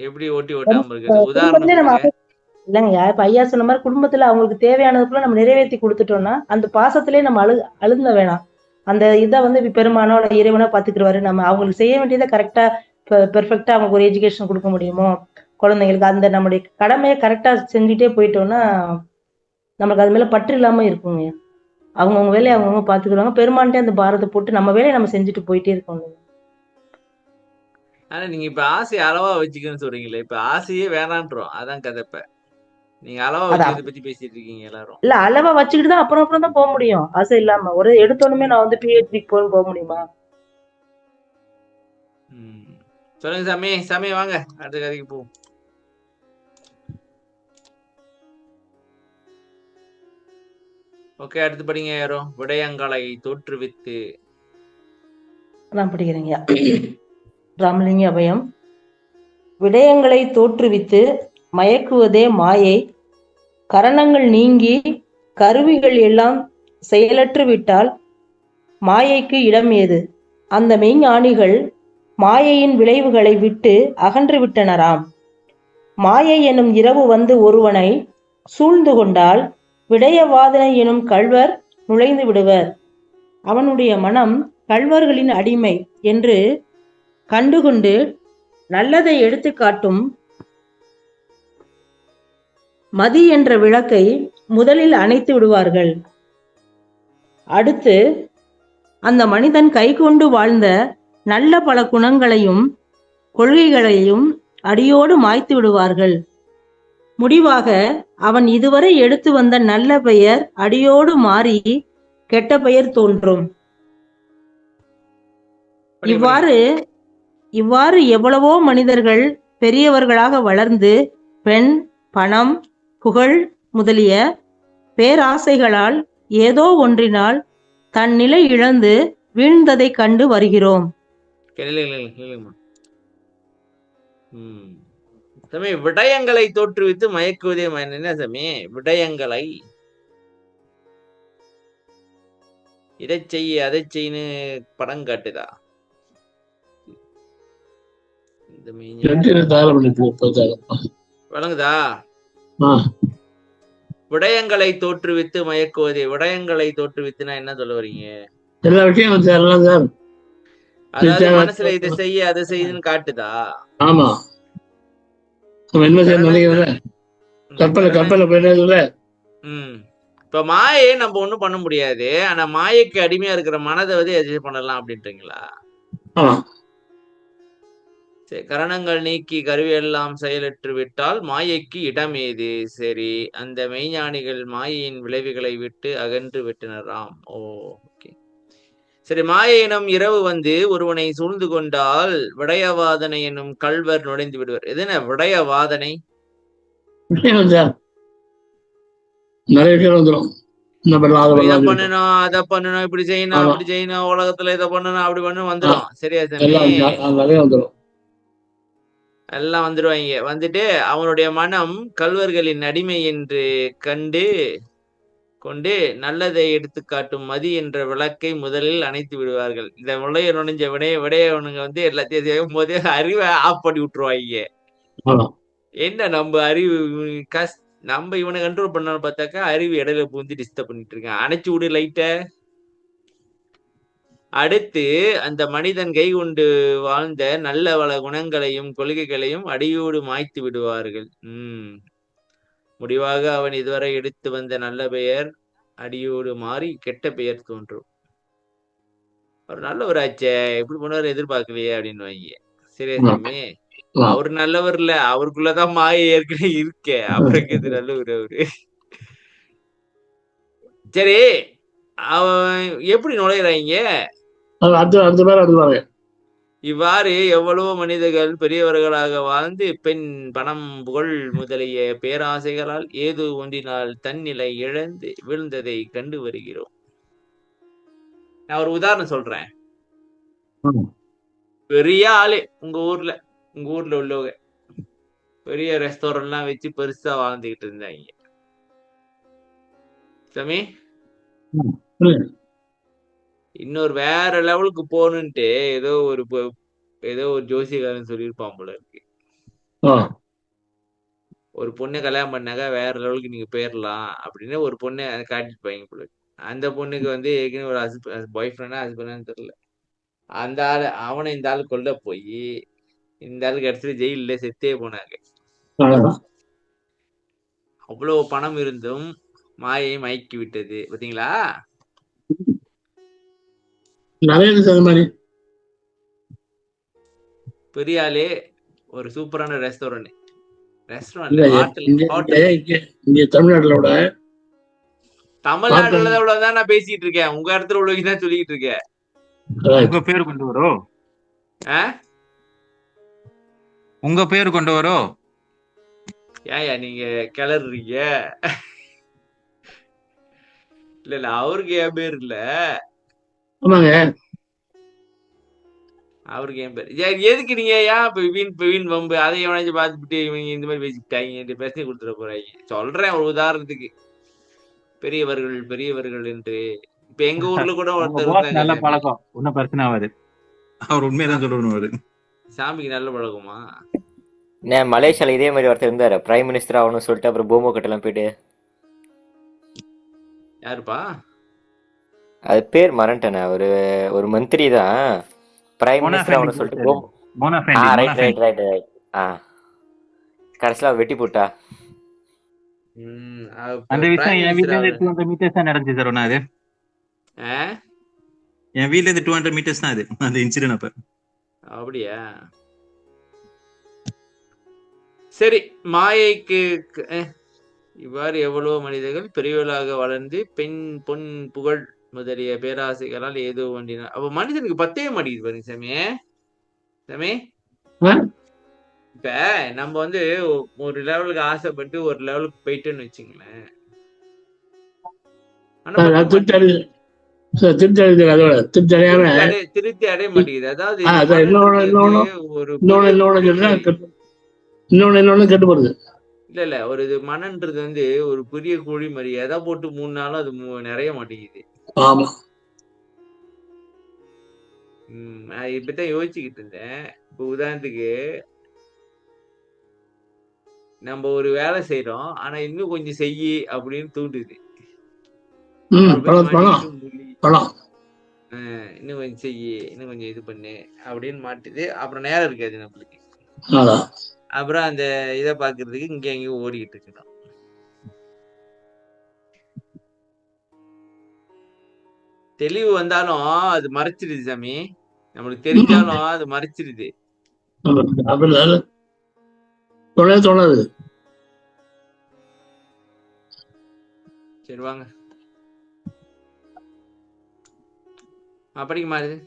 எப்படி ஓட்டி ஓட்டாம இருக்குது உதாரணம் இல்லைங்கய்யா. இப்ப ஐயா சொன்ன மாதிரி குடும்பத்துல அவங்களுக்கு தேவையானதுக்குள்ள நம்ம நிறைவேற்றி கொடுத்துட்டோம்னா அந்த பாசத்திலேயே நம்ம அழுந்த வேணாம். அந்த இதை வந்து பெருமானோ இறைவனோ பாத்துக்கிடுவாரு. நம்ம அவங்களுக்கு செய்ய வேண்டியதை கரெக்டா பெர்ஃபெக்டா அவங்களுக்கு ஒரு எஜுகேஷன் கொடுக்க முடியுமோ குழந்தைங்களுக்கு, அந்த நம்முடைய கடமையை கரெக்டா செஞ்சுட்டே போயிட்டோம்னா நமக்கு அது மேல பற்று இல்லாம இருக்குங்க. அவங்கவுங்க வேலையை அவங்கவுங்க பாத்துக்கிறாங்க. பெருமான்ட்டே அந்த பாரத்தை போட்டு நம்ம வேலையை நம்ம செஞ்சுட்டு போயிட்டே இருக்கோம். ஆனா நீங்க இப்ப ஆசையை அளவா வச்சுக்கன்னு சொல்றீங்களே, இப்ப ஆசையே வேணான்றோம். அதான் கதை. இப்ப நீங்க அளவா அது வச்சுக்கிறத பத்தி பேசிட்டு இருக்கீங்க எல்லாரும். இல்ல, அளவா வச்சுக்கிட்டு தான் அப்புறம் தான் போக முடியும். ஆசை இல்லாம ஒரு எடுத்தோடனே நான் வந்து பிஹெச்டிக்கு போக முடியுமா? சொல்லுங்க சாமி. சாமி வாங்க, அடுத்த கதைக்கு போவோம். ஓகே, அடுத்து படிங்க. யாரும் விடயங்களை தோற்றுவித்து. நான் படிக்கிறேங்க. ராமலிங்க அபயம். விடயங்களை தோற்றுவித்து மயக்குவதே மாயை. கரணங்கள் நீங்கி கருவிகள் எல்லாம் செயலற்று விட்டால் மாயைக்கு இடம் ஏது? அந்த மெய்ஞானிகள் மாயையின் விளைவுகளை விட்டு அகன்று விட்டனராம். மாயை எனும் இரவு வந்து ஒருவனை சூழ்ந்து கொண்டால் விடயவாதனை எனும் கள்வர் நுழைந்து விடுவர். அவனுடைய மனம் கள்வர்களின் அடிமை என்று கண்டுகொண்டு நல்லதை எடுத்து காட்டும் மதி என்ற விளக்கை முதலில் அணைத்து விடுவார்கள். அடுத்து அந்த மனிதன் கைகொண்டு வாழ்ந்த நல்ல பல குணங்களையும் கொள்கைகளையும் அடியோடு மாய்த்து விடுவார்கள். முடிவாக அவன் இதுவரை எடுத்து வந்த நல்ல பெயர் அடியோடு மாறி கெட்ட பெயர் தோன்றும். இவ்வாறு எவ்வளவோ மனிதர்கள் பெரியவர்களாக வளர்ந்து பெண், பணம், புகழ் முதலிய பேராசைகளால் ஏதோ ஒன்றினால் தன் நிலை இழந்து வீழ்ந்ததை கண்டு வருகிறோம். விடயங்களை தோற்றுவித்து மயக்குவதே என்ன சாமி? விடயங்களை இதை செய்ய அதை செய்யு படம் காட்டுதா? வழங்குதா? விடயங்களை தோற்றுவித்து மயக்குவதே. விடயங்களை தோற்றுவித்துனா என்ன சொல்ல வரீங்க? எல்லா விஷயம் அதாவது மனசுல இதை செய்ய அதை செய்யுதுன்னு காட்டுதா? ஆமா, என்ன செய்ய நினைக்கிறேன். கப்பல போயிடுறதுல இப்ப மாயை நம்ம ஒண்ணும் பண்ண முடியாது. ஆனா மாயைக்கு அடிமையா இருக்கிற மனதை வந்து எது பண்ணலாம் அப்படின்றீங்களா? சரி, கரணங்கள் நீக்கி கருவி எல்லாம் செயலற்று விட்டால் மாயைக்கு இடம் ஏது? சரி, அந்த மெய்ஞானிகள் மாயையின் விளைவுகளை விட்டு அகன்று விட்டனராம். ஓகே, சரி. மாயை எனும் இரவு வந்து ஒருவனை சூழ்ந்து கொண்டால் விடயவாதனை என்னும் கள்வர் நுழைந்து விடுவர். எது என்ன விடயவாதனை? நிறைய பேர் வந்துடும். இதை பண்ணணும், அதை பண்ணணும், இப்படி செய்யணும், அப்படி செய்யணும், உலகத்துல இதை பண்ணணும், அப்படி பண்ணணும் வந்துடும். சரியா சாமி? எல்லாம் வந்துடுவாங்க. வந்துட்டு அவனுடைய மனம் கள்வர்களின் அடிமை என்று கொண்டு நல்லதை எடுத்து காட்டும் மதி என்ற விளக்கை முதலில் அணைத்து விடுவார்கள். இந்த விளைய நுழைஞ்ச விடையவனுங்க வந்து எல்லாத்தையும் செய்யும் போதே அறிவை ஆஃப் பண்ணி விட்டுருவாங்க. என்ன நம்ம அறிவு நம்ம இவனை கண்ட்ரோல் பண்ணான்னு பார்த்தாக்கா அறிவு இடையில பூந்து டிஸ்டர்ப் பண்ணிட்டு இருக்கான். அணைச்சு விடு லைட்ட. அடுத்து அந்த மனிதன் கை கொண்டு வாழ்ந்த நல்ல வள குணங்களையும் கொள்கைகளையும் அடியோடு மாய்த்து விடுவார்கள். முடிவாக அவன் இதுவரை எடுத்து வந்த நல்ல பெயர் அடியோடு மாறி கெட்ட பெயர் தோன்றும். அவர் நல்லவர் ஆச்சே, எப்படி பண்ணுவார் எதிர்பார்க்கலையே அப்படின்னு வாங்க. சரியா சாமி? அவரு நல்லவர் இல்ல, அவருக்குள்ளதான் மாய ஏற்கனவே இருக்க. அவருக்கு இது நல்லவர் அவரு. சரி, அவன் எப்படி நுழையிறாங்க? இவ்வாறு எவ்வளவோ மனிதர்கள் பெரியவர்களாக வாழ்ந்து பெண், பணம், புகழ் முதலிய பேராசைகளால் ஏதோ ஒன்றினால் தன்னிலை இழந்து வீழ்ந்ததை கண்டு வருகிறோம். நான் ஒரு உதாரணம் சொல்றேன். பெரிய ஆளு உங்க ஊர்ல உள்ளவங்க பெரிய ரெஸ்டாரண்ட்லாம் வச்சு பெருசா வாழ்ந்துகிட்டு இருந்தாங்க. சாமி, இன்னொரு வேற லெவலுக்கு போகணுன்ட்டு ஏதோ ஒரு ஜோசியக்காரன் சொல்லியிருப்பான் போல இருக்கு. ஒரு பொண்ணை கல்யாணம் பண்ணாக்க வேற லெவலுக்கு நீங்க போயிடலாம் அப்படின்னு ஒரு பொண்ணை காட்டிட்டு போல இருக்கு. அந்த பொண்ணுக்கு வந்து ஏற்கனவே ஒரு பாய் ஃப்ரெண்டா ஹஸ்பண்டான்னு தெரியல. அந்த ஆளு அவனை இந்த ஆளு கொல்ல போய் இந்த ஆளு கடைசியில ஜெயில செத்தே போனாங்க. அவ்வளவு பணம் இருந்தும் மாயை மயக்கி விட்டது. பாத்தீங்களா? நிறைய இருக்கு அந்த மாதிரி. பெரிய ஆளே ஒரு சூப்பரான ரெஸ்டாரண்ட் இல்ல ஹோட்டல் இங்க தமிழ்நாட்டுல விட தமிழ்நாட்டுல உள்ளதான் நான் பேசிட்டு இருக்கேன். உங்க இடத்துல உள்ளதான் சொல்லிட்டு இருக்கேன். உங்க பேரு கொண்டு வரோ உங்க பேரு கொண்டு வரோ ஏயா நீங்க கிளறீங்க? இல்ல அவருக்கு என் பேர் இல்ல. ஆமாங்க, அவருக்கு என் பேர் எதுக்கு நீங்க ஏன் வீண் வம்பு அதை எவனாச்சும் பார்த்துட்டு இவங்க இந்த மாதிரி பேசிக்கிட்டாங்க, பிரச்சனை கொடுத்துட போறாங்க. சொல்றேன் ஒரு உதாரணத்துக்கு, பெரியவர்கள் என்று. இப்ப எங்க ஊர்ல கூட ஒருத்தர் நல்ல பழக்கம், ஒன்னும் பிரச்சனை ஆகாது. அவர் உண்மையதான் சொல்லணும். சாமிக்கு நல்ல பழக்கமா? மலேசியால இதே மாதிரி ஒருத்தர் இருந்தாரு, பிரைம் மினிஸ்டர் ஆகணும்னு சொல்லிட்டு அப்புறம் பூமோ கட்டெல்லாம் போயிட்டு. யாருப்பா அது பேர் மறந்துட்டேனே. ஒரு மந்திரி தான் பிரைம் மினிஸ்டர் ஆகணும்னு சொல்லிட்டு கடைசியில வெட்டி போட்டா. அந்த விஷயம் என் வீட்ல இருந்து 200 மீட்டர்ஸ் தான் நடந்துச்சு சார். ஒண்ணு அது என் வீட்ல இருந்து 200 மீட்டர்ஸ் தான் அது அந்த இன்சிடென்ட். அப்ப அப்படியா? சரி, மாயைக்கு இவ்வாறு எவ்வளவு மனிதர்கள் பெரியவர்களாக வளர்ந்து பொன் புகழ் முதலிய பேராசைகளால் ஏதோ ஒன்றினார். அப்ப மனிதனுக்கு பத்தே மாட்டேங்குது பாருங்க சாமி. இப்ப நம்ம வந்து ஒரு லெவலுக்கு ஆசைப்பட்டு ஒரு லெவலுக்கு போயிட்டோன்னு வச்சுங்களேன், திருப்தி அடைய மாட்டேங்குது. அதாவது கட்டுப்படுது. இல்ல ஒரு இது மனன்றது வந்து ஒரு பெரிய கோழி மாதிரி எதை போட்டு 3 நாளும் அது நிறைய மாட்டேங்குது. இப்பதான் யோசிச்சுக்கிட்டு இருந்தேன். இப்ப உதாரணத்துக்கு நம்ம ஒரு வேலை செய்யறோம், ஆனா இன்னும் கொஞ்சம் செய்யி அப்படின்னு தூண்டுது. இன்னும் கொஞ்சம் செய்யி, இன்னும் கொஞ்சம் இது பண்ணு அப்படின்னு மாட்டுது. அப்புறம் நேரம் இருக்காது நம்மளுக்கு. அப்புறம் அந்த இதை பாக்குறதுக்கு இங்க எங்கேயும் ஓடிக்கிட்டு இருக்கணும். தெளிவு வந்தாலும் அது மறைச்சிருது சாமி. நம்மளுக்கு தெரிஞ்சாலும் அது மறைச்சிருது. தோணாது. சரி வாங்க அப்படிங்க மாறுது.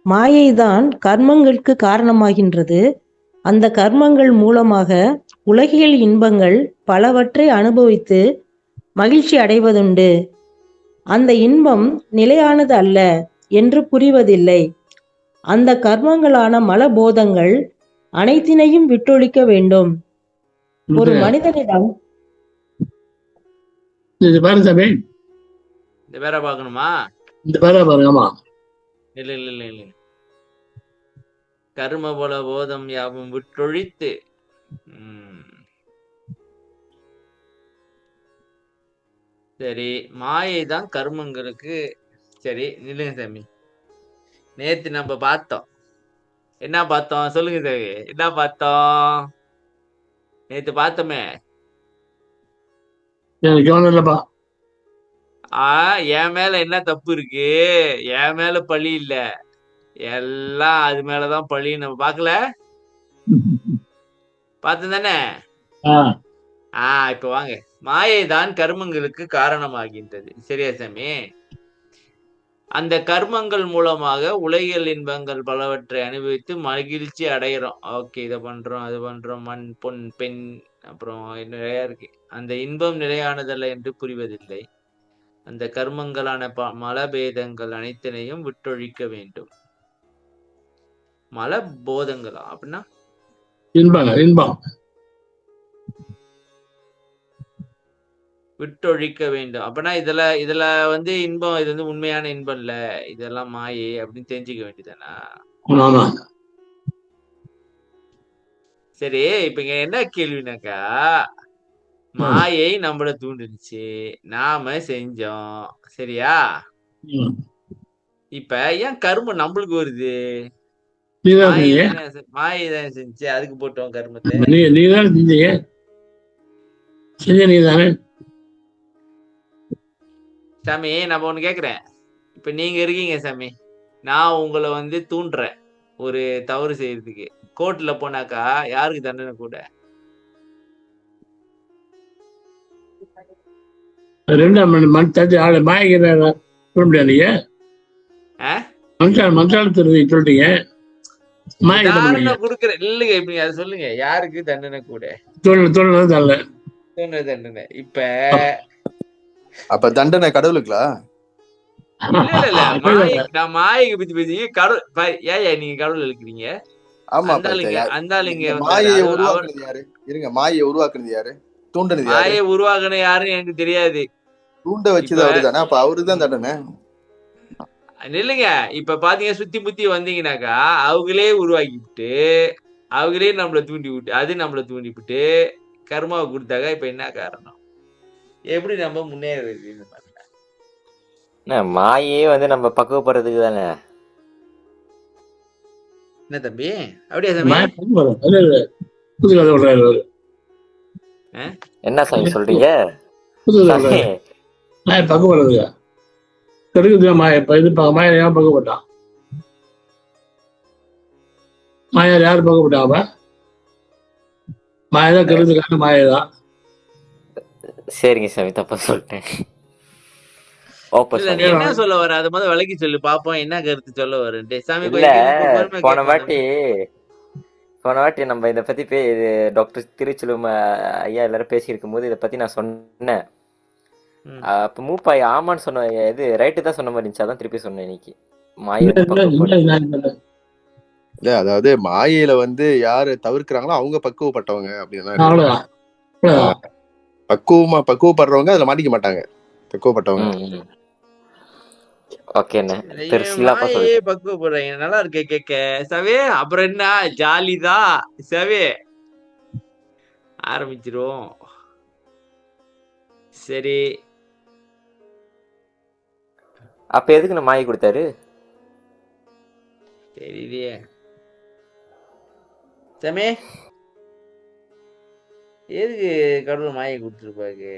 மாயைதான் கர்மங்களுக்கு காரணமாகின்றது. அந்த கர்மங்கள் மூலமாக உலகியல் இன்பங்கள் பலவற்றை அனுபவித்து மகிழ்ச்சி அடைவதுண்டு. அந்த இன்பம் நிலையானது அல்ல என்று புரிவதில்லை. அந்த கர்மங்களான மலபோதங்கள் அனைத்தினையும் விட்டொழிக்க வேண்டும். ஒரு மனிதனிடம் இந்த பேரை பார்க்கணுமா? இல்ல கர்ம போல போதம் யாவும் விட்டொழித்து. சரி, மாயை தான் கர்மங்களுக்கு. சரி நில்லுங்க சாமி. நேத்து நம்ம பார்த்தோம், என்ன பார்த்தோம் சொல்லுங்க சாமி, என்ன பார்த்தோம் நேத்து? பார்த்தோமே, என் மேல என்ன தப்பு இருக்கு? என் மேல பழி இல்ல, எல்லாம் அது மேலதான் பழி. நம்ம பாக்கல, பார்த்தோம் தானே? இப்ப வாங்க. மாயை தான் கர்மங்களுக்கு காரணமாகின்றது. சரியா சாமி? அந்த கர்மங்கள் மூலமாக உலகியல் இன்பங்கள் பலவற்றை அனுபவித்து மகிழ்ச்சி அடைகிறோம். ஓகே, இதை பண்றோம், அது பண்றோம், மண் பொன் பெண் அப்புறம் நிறைய இருக்கு. அந்த இன்பம் நிலையானதல்ல என்று புரிவதில்லை. அந்த கர்மங்களான மலபேதங்கள் அனைத்தினையும் விட்டொழிக்க வேண்டும். மலபோதங்களா அப்படின்னா இன்பம் விட்டொழிக்க வேண்டும். அப்படின்னா இதுல வந்து இன்பம், இது வந்து உண்மையான இன்பம் இல்ல, இதெல்லாம் மாயை அப்படின்னு தெரிஞ்சுக்க வேண்டியதானா? சரி, இப்ப இங்க என்ன கேள்வினாக்கா, மாயை நம்மள தூண்டுச்சு, நாம செஞ்சோம், சரியா? இப்ப ஏன் கர்மம் நம்மளுக்கு வருது? மாயை தான் செஞ்சு அதுக்கு போட்டோம் கர்மத்தை. நீதான் செஞ்ச நீதானே. சாமி நான் ஒண்ணு கேக்குறேன். இப்ப நீங்க இருக்கீங்க சாமி, நான் உங்களை வந்து தூண்டுறேன் ஒரு தவறு செய்யறதுக்கு. கோர்ட்ல போனாக்கா யாருக்கு தண்டனை கூட? ரெண்டாம் மனசாட்சி ஆளு மாய்க்கிறாரா சொல்ல முடியாது. நீங்க ஆ? மனசாலத்து சொல்லிட்டீங்க, மாய்க்கிட்ட முடியும். உதாரணம் கொடுக்குறேன் இல்லைங்க, இப்ப நீங்க அதை சொல்லுங்க, யாருக்கு தண்டனை கூட? சொல்றது அல்ல. சொன்ன தண்டனை. இப்ப அப்ப தண்டனை கடவுளுங்களா? இல்ல நான் மாயை பத்தி பேசி கடவுள் ஏன் நீங்க கடவுள் இழுக்கிறீங்க? ஆமா, அந்த ஆளுங்க மாயையை உருவாக்குனது யாரு? இருங்க, மாயையை உருவாக்குனது யாரு? தூண்டினது யாரு? மாயை உருவாக்குன யாருன்னு எனக்கு தெரியாது. தூண்ட வச்சது அவருதானே? அப்ப அவருதான் தண்டனை இல்லைங்க. இப்ப பாத்தீங்க, சுத்தி புத்தி வந்தீங்கன்னாக்கா அவங்களே உருவாக்கிவிட்டு அவங்களே நம்மளை தூண்டி விட்டு நம்மளை தூண்டி விட்டு கர்மாவை கொடுத்தாங்க. இப்ப என்ன காரணம்? எப்படி நம்ம முன்னேறது? இந்த மாதிரி மாயே வந்து நம்ம பக்குவப்படுறதுக்கு தானே. என்ன தம்பி? அப்படியா சாமி? புது கதை விடுறாரு. என்ன சாமி சொல்றீங்க? புது கதை மாய பக்குவப்படுறதுக்கா கெடுக்குது. மாய ஏன் பக்குவப்பட்டான்? மாயார் யாரு பக்குவப்பட்டாங்க? மாயதான் கெடுக்குதுக்கான மாயதான். சரிங்க சாமி, தப்பா சொல்லிட்டேன். இல்ல, நீ என்ன சொல்ல வர? அது மாதிரி விளக்கி சொல்லு பாப்போம், என்ன கருத்து சொல்ல வருன்ட்டு. சாமி போன வாட்டி நம்ம இதை பத்தி டாக்டர் திருச்செல்வம் ஐயா எல்லாரும் பேசி இருக்கும் போது இதை பத்தி நான் சொன்னேன். அப்ப மூப்பாய் ஆமான்னு சொன்ன, இது ரைட்டு தான் சொன்ன மாதிரி இருந்துச்சு. அதான் திருப்பி சொன்னேன் இன்னைக்கு. இல்ல, அதாவது மாயையில வந்து யாரு தவிர்க்கிறாங்களோ அவங்க பக்குவப்பட்டவங்க அப்படின்னா, பக்குவப்படுறவங்க அதுல மாட்டிக்க மாட்டாங்க. பக்குவப்பட்டவங்க பக்குவப்படுறீங்க. நல்லா இருக்கு கேட்க சவே. அப்புறம் என்ன, ஜாலிதான் சவே. ஆரம்பிச்சிரும். சரி, அப்ப எதுக்கு நான் மாயை கொடுத்தாரு தெரியலையே சமே. எதுக்கு கடவுள் மாயை கொடுத்துருப்பாரு?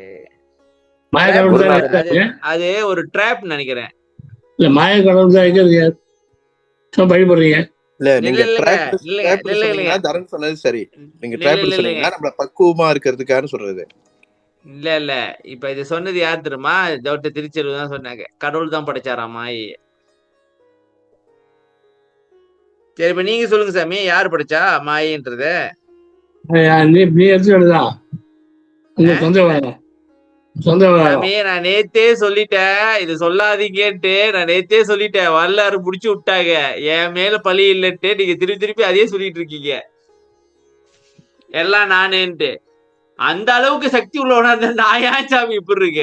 அது ஒரு ட்ராப் நினைக்கிறேன். இல்ல, மாய கடவுள் தான் பயப்படுறீங்க. சரி, நீங்க நம்மள பக்குவமா இருக்கிறதுக்காக சொல்றது. இல்ல இப்ப இது சொன்னது யார் தெரியுமா? டாக்டர் திருச்செல்வம் தான் சொன்னாங்க. கடவுள் தான் படைச்சாரா மாயை. சரி, இப்ப நீங்க சொல்லுங்க சாமி, யாரு படைச்சா மாயன்றத? நீ எடுத்துதான் சாமி. நான் நேத்தே சொல்லிட்டேன், இது சொல்லாதீங்கன்ட்டு. நான் நேத்தே சொல்லிட்டேன், வரலாறு புடிச்சு விட்டாங்க. என் மேல பழி இல்லைன்ட்டு நீங்க திருப்பி அதே சொல்லிட்டு இருக்கீங்க, எல்லாம் நானேன்ட்டு. அந்த அளவுக்கு சக்தி உள்ளவனா நான் ஏன் சாமி இப்படி இருக்க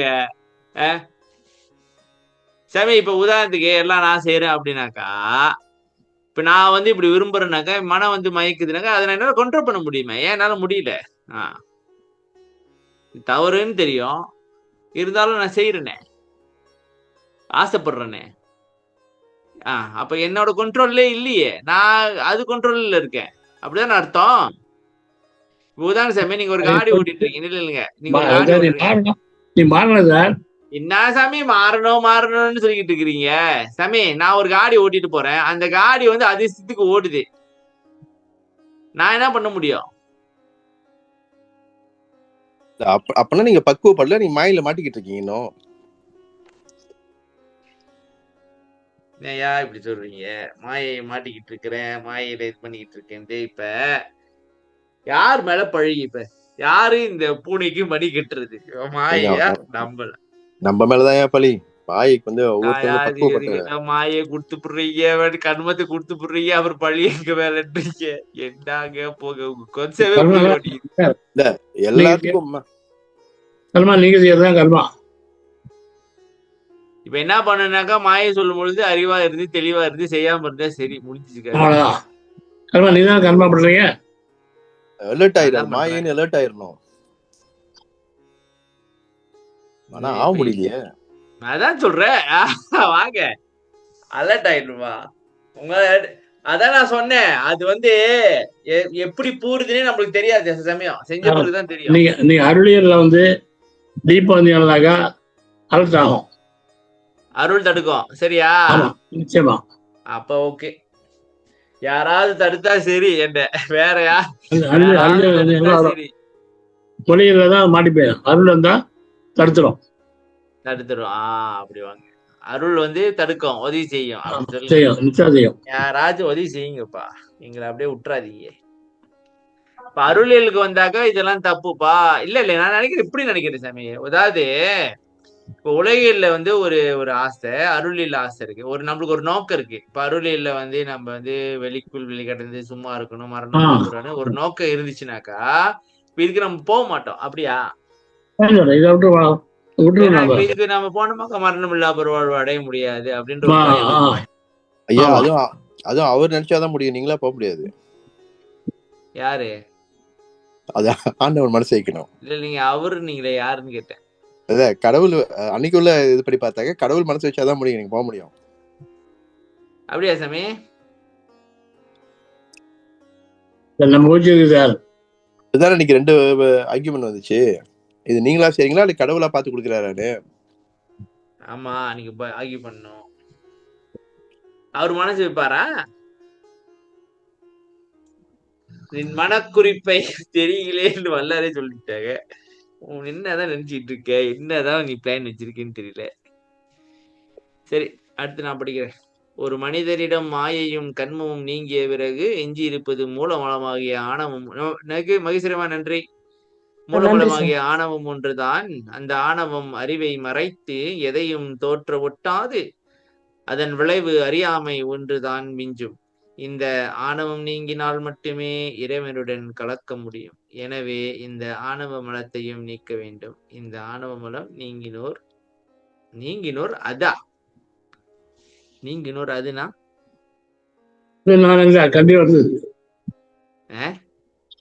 சாமி? இப்ப உதாரணத்துக்கு எல்லாம் நான் செய்யறேன் அப்படின்னாக்கா, இப்ப நான் வந்து இப்படி விரும்புறேன்னாக்கா, மனம் வந்து மயக்குதுனாக்கா, அதை என்னால கண்ட்ரோல் பண்ண முடியுமா? ஏன் என்னால முடியல? தவறுன்னு தெரியும், இருந்தாலும் நான் செய்யறேனே, ஆசைப்படுறேனே. அப்ப என்னோட கண்ட்ரோல்லே இல்லையே, நான் அது கண்ட்ரோல்ல இருக்கேன். அப்படிதான் அர்த்தம். உதாரணம் சாமி, நீங்க ஒரு காடி ஓட்டிட்டு இருக்கீங்க. இல்லைங்க, நீங்க ஒரு காடி என்ன சாமி மாறணும்னு சொல்லிக்கிட்டு இருக்கிறீங்க சாமி? நான் ஒரு காடி ஓட்டிட்டு போறேன், அந்த காடி வந்து அதிர்ஷ்டத்துக்கு ஓடுது, நான் என்ன பண்ண முடியும்? அப்பனா நீங்க பக்குவப்படல, நீங்க மாயில மாட்டிக்கிட்டு இருக்கீங்க இன்னும். ஏயா இப்படி சொல்றீங்க? மாயை மாட்டிக்கிட்டு இருக்கிறேன், மாயில இது பண்ணிக்கிட்டு இருக்கேன். இப்ப யார் மேல பழகி? இப்ப யாரு இந்த பூனைக்கு மணி கட்டுறது? மாயா நம்பல, நம்ம மேலதான் பழி. மாயைக்கு வந்து மாயை கொடுத்து புடுறீங்க, கண்மத்தை கொடுத்து புடுறீங்க, அவர் பழி எங்க மேலன்றீங்க. என்னங்க போக கொஞ்சம் எல்லாத்துக்கும் நீங்க செய்யறதுதான் கர்மா. இப்ப என்ன பண்ணுனாக்கா, மாயை சொல்லும் பொழுது அறிவா இருந்து தெளிவா இருந்து செய்யாம இருந்தா சரி, முடிஞ்சுக்க. கர்மா நீதான் கர்மா பண்றீங்க. அலர்ட் ஆயிரும், மாயின்னு அலர்ட் ஆயிரணும். ஆனா ஆக முடியலையே. அதான் சொல்றேன், வாங்க அலர்ட் ஆயிடுமா உங்க. அதான் நான் சொன்னேன், அது வந்து எப்படி பூருதுன்னே நம்மளுக்கு தெரியாது. சமயம் செஞ்ச பிறகுதான் தெரியும். நீங்க அருளியல்ல வந்து டீப்பா வந்தீங்கன்னாக்கா அலர்ட் ஆகும். அருள் தடுக்கும். சரியா? ஆமா, நிச்சயமா. அப்ப ஓகே. யாராவது தடுத்தா சரி என்ன. வேற அருள் யாராவது அருள் தடுத்தா எல்லாம் சரி. மொழியில தான் மாட்டிப்பேன். அருள் வந்தா தடுத்துரும். தடுத்துரும். அப்படி வாங்க. அருள் வந்து தடுக்கும், உதவி செய்யும். அப்படி சொல்லுங்க. செய்யும், நிச்சயம் செய்யும். யாராச்சும் உதவி செய்யுங்கப்பா. எங்களை அப்படியே விட்டுறாதீங்க. இப்ப அருளியலுக்கு வந்தாக்கா இதெல்லாம் தப்புப்பா. இல்ல நான் நினைக்கிறேன், இப்படி நினைக்கிறேன் சாமி. அதாவது இப்ப உலகியல்ல வந்து ஒரு ஒரு ஆசை, அருளியல் ஆசை இருக்கு. நம்மளுக்கு ஒரு நோக்கம் இருக்கு. இப்ப அருளியல்ல வந்து நம்ம வந்து வெளிக்குள் வெளிக்கடந்து சும்மா இருக்கணும், மரணம் இல்லாம ஒரு நோக்கம் இருந்துச்சுனாக்கா இதுக்கு நம்ம போக மாட்டோம். அப்படியா? இதை விட்டு ஏன்னா இப்ப இதுக்கு நம்ம போனோமாக்கா மரணம் இல்லா பெருவாழ்வு அடைய முடியாது அப்படின்ற ஒரு பயம் இருக்கு. ஐயா, அதுவும் அவர் நினைச்சாதான் முடியும், நீங்களா போக முடியாது. யாரு? அது ஆண்டவன் மனசு வைக்கணும். இல்ல நீங்களே யாருன்னு கேட்டேன். அதான் கடவுள் அன்னைக்குள்ள இது படி பார்த்தாக்க கடவுள் மனசு வச்சாதான் முடியும், நீங்க போக முடியும். அப்படியா சாமி? நம்ம சார் இதுதான் இன்னைக்கு 2 ஆர்கியூமெண்ட் வந்துச்சு. இது நீங்களா செய்றீங்களா இல்ல கடவுளா பார்த்து கொடுக்குறாரு? ஆமா, நீங்க ஆர்கியூ பண்ணணும். அவர் மனசு வைப்பாரா? நின் மனக்குறிப்பை தெரியலேன்னு வல்லாரே சொல்லிட்டாங்க. என்னதான் நினைச்சிட்டு இருக்க, என்னதான் நீ பிளான் வச்சிருக்கேன்னு தெரியல. சரி, அடுத்து நான் படிக்கிறேன். ஒரு மனிதரிடம் மாயையும் கண்மமும் நீங்கிய பிறகு எஞ்சி இருப்பது மூலமலமாகிய ஆணவம். மகிழ்ச்சிரமா நன்றி. மூலமலமாகிய ஆணவம் ஒன்றுதான். அந்த ஆணவம் அறிவை மறைத்து எதையும் தோற்ற ஒட்டாது அதன் விளைவு அறியாமை ஒன்றுதான் மிஞ்சும். இந்த ஆணவம் நீங்கினால் மட்டுமே இறைவனுடன் கலக்க முடியும். எனவே இந்த ஆணவ மலத்தையும் நீக்க வேண்டும். இந்த ஆணவ மலம் நீங்கினோர் அதுனா கண்டி வருது.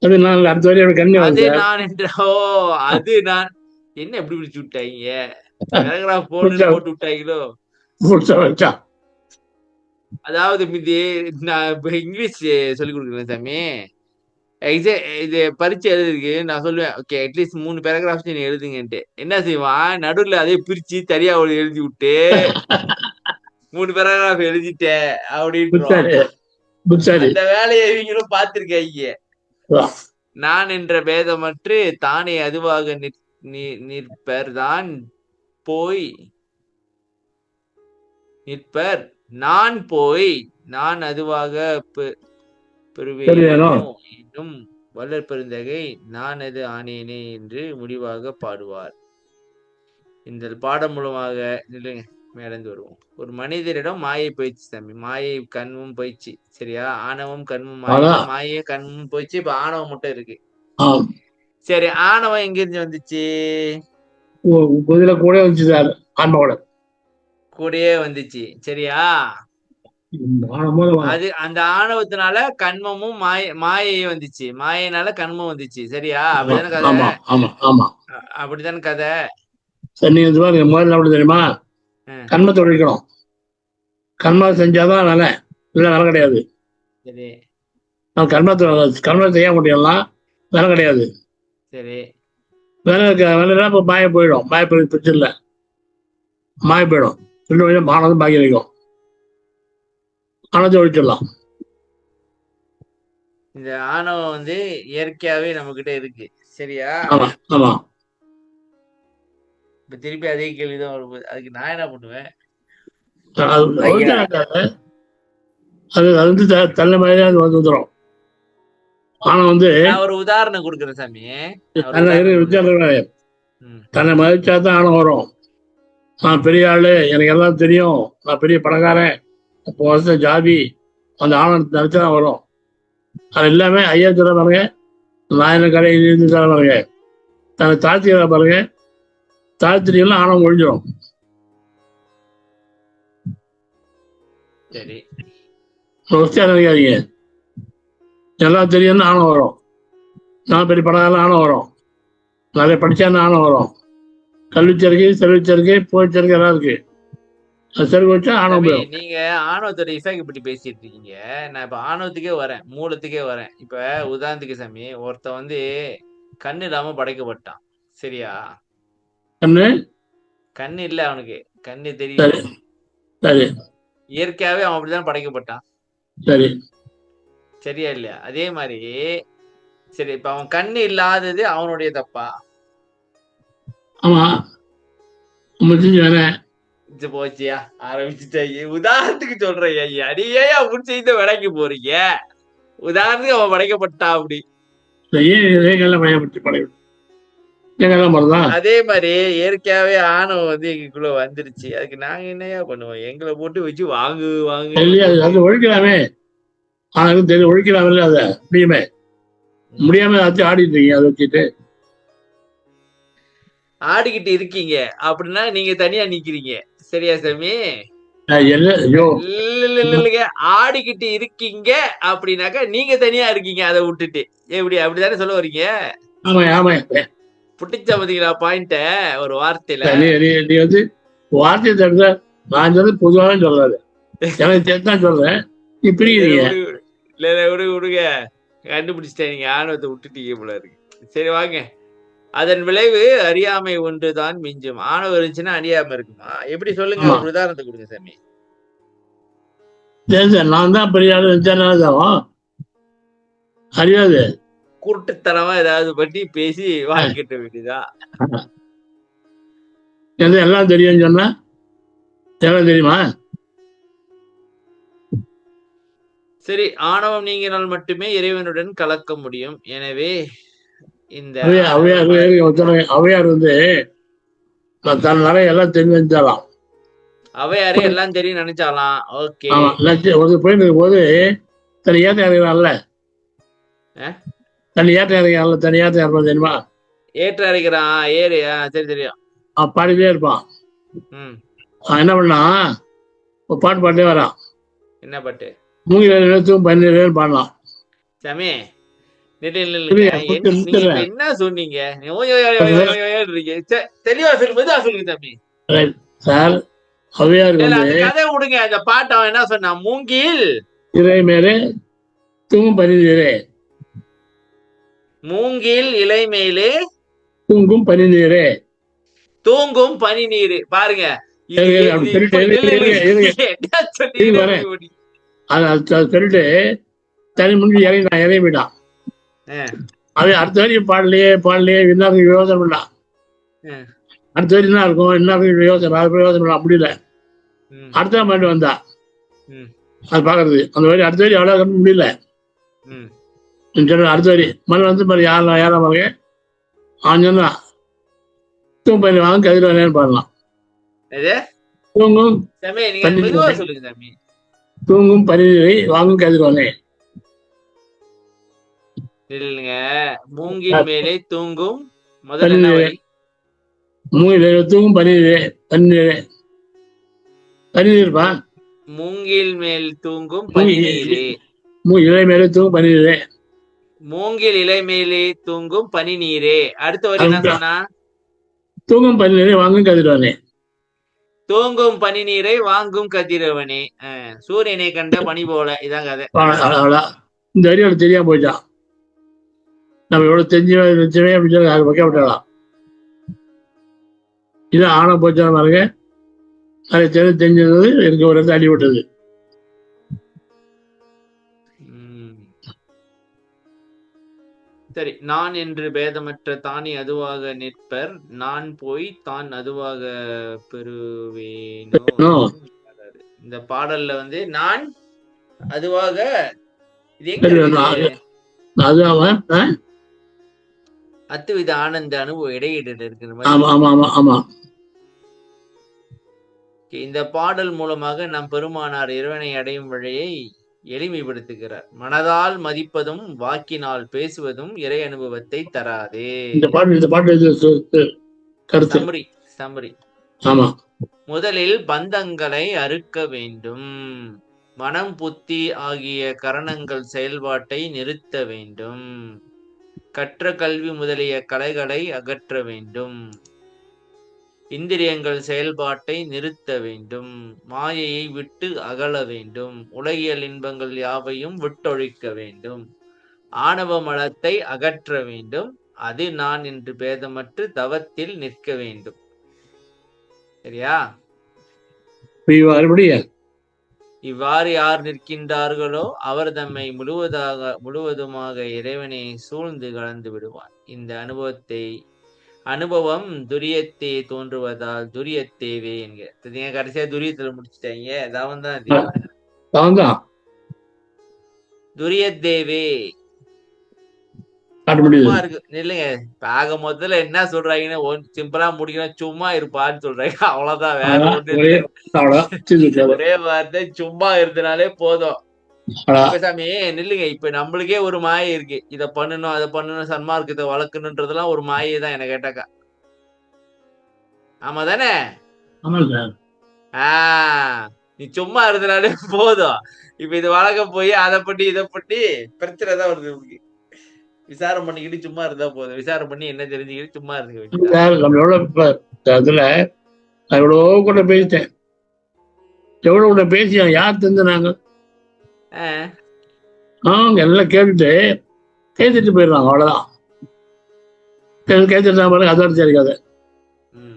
அது நான் அடுத்த வரையும் கண்ணி அது நான் அது நான் என்ன எப்படி பிடிச்சு விட்டாங்க? பேராகிராஃப் போட்டு விட்டாங்களோ. அதாவது நான் இங்கிலீஷ் சொல்லி கொடுக்குறேன் சாமி. இது பரீட்சை எழுதிருக்கு. நான் சொல்லுவேன், ஓகே அட்லீஸ்ட் 3 பேராகிராஃப்ஸ் நீ எழுதுங்கன்ட்டு. என்ன செய்வான், நடுவில் அதே பிரிச்சு தனியா எழுதி விட்டு 3 பேராகிராஃப் எழுதிட்டேன் அப்படின்னு அந்த வேலையை இவங்களும் பார்த்திருக்காங்க. நான் என்ற பேதமற்று தானே அதுவாக நிற்பர் நான் அதுவாக பெறுவேனும் வல்லற் பெருந்தகை நான் அது ஆனேனே என்று முடிவாக பாடுவார். இந்த பாடம் மூலமாக மேலந்து வருவோம். ஒரு மனிதரிடம் மாயை போயிடுச்சு சாமி. மாயை கண்மும் போயிடுச்சு. சரியா? ஆணவம் கண்மும் மாயை கண்மும் போயிடுச்சு. இப்ப ஆணவம் மட்டும் இருக்கு. சரி, ஆணவம் எங்கிருந்து வந்துச்சு? கூடயே வந்துச்சு. சரியா? அது அந்த ஆணவத்தினால கண்மமும் மாயை வந்துச்சு. மாயினால கண்மம் வந்துச்சு. சரியா? அப்படிதானே கதை? அப்படித்தானே கதை? முதல்ல தெரியுமா, கண்மத்தை ஒழிக்கணும். கண்மத்தை செஞ்சாதான் வேலை, இல்லை வேலை கிடையாது. சரி, கண்மத்தை செய்ய முடியும்னா வேலை கிடையாது. சரி, வேலை இப்போ மாய போயிடும். மாய பிரச்சனை இல்லை, மாய போயிடும். ரெண்டு வழியும் ஆனதும் பாக்கி வைக்கும். ஆனதை ஒழிச்சிடலாம். இந்த ஆணவம் வந்து இயற்கையாவே நம்ம கிட்ட இருக்கு. சரியா? ஆமா. இப்ப திருப்பி அதே கேள்விதான் வரும்போது அதுக்கு நான் என்ன பண்ணுவேன்? அது வந்து தன்னை மாதிரி அது வந்துடும். ஆனா வந்து நான் ஒரு உதாரணம் கொடுக்குறேன் சாமி. தன்னை மதிச்சாதான் ஆணம் வரும். நான் பெரிய ஆளு, எனக்கு எல்லாம் தெரியும், நான் பெரிய பணக்காரன், இப்போ வருஷ ஜாதி, அந்த ஆணவத்தை நினைச்சுதான் வரும். அது எல்லாமே ஐயா தர பாருங்க, நாயன கடை இருந்து தர பாருங்க, தன்னை தாழ்த்திக்கிற பாருங்க, தாழ்த்திலாம் ஆணவம் ஒழிஞ்சிடும். சரி, நினைக்காதீங்க. எல்லாம் தெரியும்னு ஆணம் வரும். நான் பெரிய பணக்காரன் ஆணம் வரும். நிறைய படிச்சான்னு ஆணம் வரும். கல்விச்சேர்க்கை, செல்விச்சேர்க்கை, போய்ச்சேர்க்கை எல்லாம் இருக்கு. நீங்க ஆணவத்தோட இஃபெக்ட் பத்தி பேசிட்டு இருக்கீங்க. நான் இப்ப ஆணவத்துக்கே வரேன், மூலத்துக்கே வரேன். இப்ப உதாரணத்துக்கு சாமி, ஒருத்த வந்து கண்ணு இல்லாம படைக்கப்பட்டான். சரியா? கண்ணு இல்ல அவனுக்கு. கண்ணு சரி தெரியல. சரி இயற்கையாவே அவன் அப்படிதான் படைக்கப்பட்டான். சரி சரியா இல்லையா? அதே மாதிரி சரி, இப்ப அவன் கண்ணு இல்லாதது அவனுடைய தப்பா? ஆமா முடிஞ்சு வேணேன். இது போச்சியா, ஆரம்பிச்சுட்டாங்க. உதாரணத்துக்கு சொல்றேன் ஐயா, நீயே அப்படி செய்த விலைக்கு போறீங்க. உதாரணத்துக்கு அவன் படைக்கப்பட்டா அப்படி. ஏன் பயப்பட்டு படையும் எங்கெல்லாம் போறதா? அதே மாதிரி இயற்கையாவே ஆணவம் வந்து எங்களுக்குள்ள வந்துருச்சு. அதுக்கு நாங்க என்னையா பண்ணுவோம்? எங்களை போட்டு வச்சு வாங்கு வாங்குன்னு இல்லையா அது போட்டு ஒழிக்கலாமே. ஆனாலும் தெரியும் ஒழிக்கலாமே. அதை முடியுமே. முடியாம ஆச்சு ஆடிட்டு இருக்கீங்க அதை வச்சுட்டு. ஆடிக்கிட்டு இருக்கீங்க அப்படின்னா நீங்க தனியா நிக்கிறீங்க. சரியா சாமி? ஐயோ இல்லைங்க, ஆடிக்கிட்டு இருக்கீங்க அப்படின்னாக்கா நீங்க தனியா இருக்கீங்க அதை விட்டுட்டு. எப்படி அப்படிதானே சொல்ல வரீங்க? ஆமா ஆமா. புட்டிச்சா பாத்தீங்களா பாயிண்ட ஒரு வார்த்தையில? நீ வந்து வார்த்தையை தடுத்த நான் சொல்றது பொதுவாக சொல்றாரு. எனக்கு சேர்த்தான் சொல்றேன். நீ பிரிக்கிறீங்க. விடுங்க, கண்டுபிடிச்சிட்டேன். நீங்க ஆணவத்தை விட்டுட்டீங்க போல இருக்கு. சரி வாங்க. அதன் விளைவு அறியாமை ஒன்றுதான் மிஞ்சும். ஆணவம் இருந்துச்சுன்னா அறியாம இருக்குமா? எப்படி சொல்லுங்க, ஆமா ஒரு உதாரணத்தை கொடுங்க சாமி. சரி சார் நான் தான் பெரிய ஆளு நினைச்சாலும் அறியாது. குருட்டுத்தனமா ஏதாவது பற்றி பேசி வாங்கிட்ட வேண்டியதா? எல்லாம் தெரியும்னு சொன்னா எல்லாம் தெரியுமா? சரி, ஆணவம் நீங்கினால் மட்டுமே இறைவனுடன் கலக்க முடியும். எனவே இந்த அவையார் வந்து தன் நிறைய எல்லாம் தெரிஞ்சாலாம். அவையாரே எல்லாம் தெரியும் நினைச்சாலாம். ஓகே. போயிட்டு இருக்கும் போது தனி ஏற்ற இறங்கிறான்ல, தனி ஏற்ற இறங்கிறான்ல, தனி ஏற்ற இறப்பா தெரியுமா? ஏற்ற இறக்கிறான் ஏறு. சரி தெரியும். பாடிட்டே இருப்பான். என்ன பண்ணா பாட்டு பாட்டே வரான். என்ன பாட்டு? மூங்கிலும் பன்னீர் பாடலாம். சாமி என்ன சொன்னீங்க? தெளிவா சொல்லுங்க சாமி. சார் அவையார் கதை விடுங்க. அந்த பாட்டு அவன் என்ன சொன்னான்? மூங்கில் இலை மேலே தூங்கும் பனிநீரே. மூங்கில் இலை மேலே தூங்கும் பனிநீரே. தூங்கும் பனி நீர். பாருங்க, சொல்லிட்டு தனி முடிஞ்சு இறங்கி நான் இறங்கி போயிட்டான். அது அடுத்த வரைக்கும் பாடலையே என்ன யோசனை பண்ணலாம். அடுத்த வரைக்கும் என்ன இருக்கும், என்ன யோசனை அப்படி இல்லை. அடுத்த மாதிரி வந்தா அது பாக்குறது. அந்த வரி அடுத்த வரி அவ்வளோ முடியல. அடுத்த வரி மண் வந்து மாதிரி யாராம் பாருங்க. அவன் சொன்னா தூங்கும் பனி வாங்க கதிரவனேன்னு பாடலாம். தூங்கும் தூங்கும் பனிநீரை வாங்கும் கதிரவனே. இல்லைங்க, மூங்கில் மேலே தூங்கும் முதல் என்ன வரி? மூங்கில் தூங்கும் பனிநீரே. பனிநீர்ப்பா. மூங்கில் மேல் தூங்கும் பனிநீரே. இலை மேலே தூங்கும் பனிநீரே. மூங்கில் இலை மேலே தூங்கும் பனிநீரே. அடுத்த வரி என்ன சொன்னா? தூங்கும் பனிநீரை வாங்கும் கதிரவனே. தூங்கும் பனிநீரை வாங்கும் கதிரவனே. சூரியனை கண்ட பனி போல. இதான் கதை. இந்த வரி அவளுக்கு தெரியாம போயிட்டான். நம்ம எவ்வளவு தெரிஞ்சவே அப்படின்னு சொல்லி அது பக்கம் விட்டலாம். இதான் ஆன போச்சா பாருங்க. அதை தெரிஞ்சது எனக்கு ஒரு இடத்துல அடி விட்டது. சரி, நான் என்று பேதமற்ற தானி அதுவாக நிற்பர். நான் போய் தான் அதுவாக பெறுவேனோ. இந்த பாடல்ல வந்து நான் அதுவாக அத்துவித ஆனந்த அனுபவம் இடையிட்டு இருக்கிற. இந்த பாடல் மூலமாக நம் பெருமானார் இறைவனை அடையும் வழியை எளிமைப்படுத்துகிறார். மனதால் மதிப்பதும் வாக்கினால் பேசுவதும் இறை அனுபவத்தை தராதே. முதலில் பந்தங்களை அறுக்க வேண்டும். மனம் புத்தி ஆகிய கரணங்கள் செயல்பாட்டை நிறுத்த வேண்டும். கற்ற கல்வி முதலிய கலைகளை அகற்ற வேண்டும். இந்திரியங்கள் செயல்பாட்டை நிறுத்த வேண்டும். மாயையை விட்டு அகல வேண்டும். உலகியல் இன்பங்கள் யாவையும் விட்டொழிக்க வேண்டும். ஆணவ மலத்தை அகற்ற வேண்டும். அது நான் என்று பேதமற்று தவத்தில் நிற்க வேண்டும். சரியா? மறுபடிய இவ்வாறு யார் நிற்கின்றார்களோ அவர் தம்மை முழுவதுமாக இறைவனை சூழ்ந்து கலந்து விடுவார். இந்த அனுபவம் துரியத்தே தோன்றுவதால் துரியத்தேவே என்கிற கடைசியா துரியத்துல முடிச்சுட்டாங்க. தவம் தான் தான் துரியத்தேவே காட்ட சும்மா முடியுது. இருக்கு இல்லைங்க. ஆக முதல்ல என்ன சொல்றாங்கன்னா சிம்பிளா முடிக்கணும், சும்மா இருப்பான்னு சொல்றாங்க. அவ்வளவுதான், வேற அதான் ஒண்ணு ஒரே இல்ல. அவ்வளவுதான். சரி, சரி. ஒரே வார்த்தை, சும்மா இருந்தனாலே போதும். அடா. இப்ப சாமி நில்லுங்க. இப்ப நம்மளுக்கே ஒரு மாயை இருக்கு. இத பண்ணணும், அதை பண்ணணும், சன்மார்க்கத்தை வளர்க்கணுன்றதெல்லாம் ஒரு மாயை தான் என்ன கேட்டாக்கா. ஆமா தானே? ஆமா சார். நீ சும்மா இருந்தனாலே போதும். இப்ப இது வளர்க்க போய் அதை பண்ணி இதை பண்ணி பிரச்சனை தான் வருது உங்களுக்கு. விசாரம் பண்ணிக்கிட்டு சும்மா இருந்தா போதும். விசாரம் பண்ணி என்ன தெரிஞ்சுக்கிட்டு சும்மா இருக்க வேண்டியது. சார் நம்ம எவ்வளவு இப்ப அதுல நான் எவ்வளோ கூட பேசிட்டேன். எவ்வளவு கூட பேசி யார் தெரிஞ்சுனாங்க? அவங்க எல்லாம் கேட்டுட்டு போயிடுறாங்க. அவ்வளவுதான். கேட்டுட்டு பாருங்க, அதோட சரிக்காது.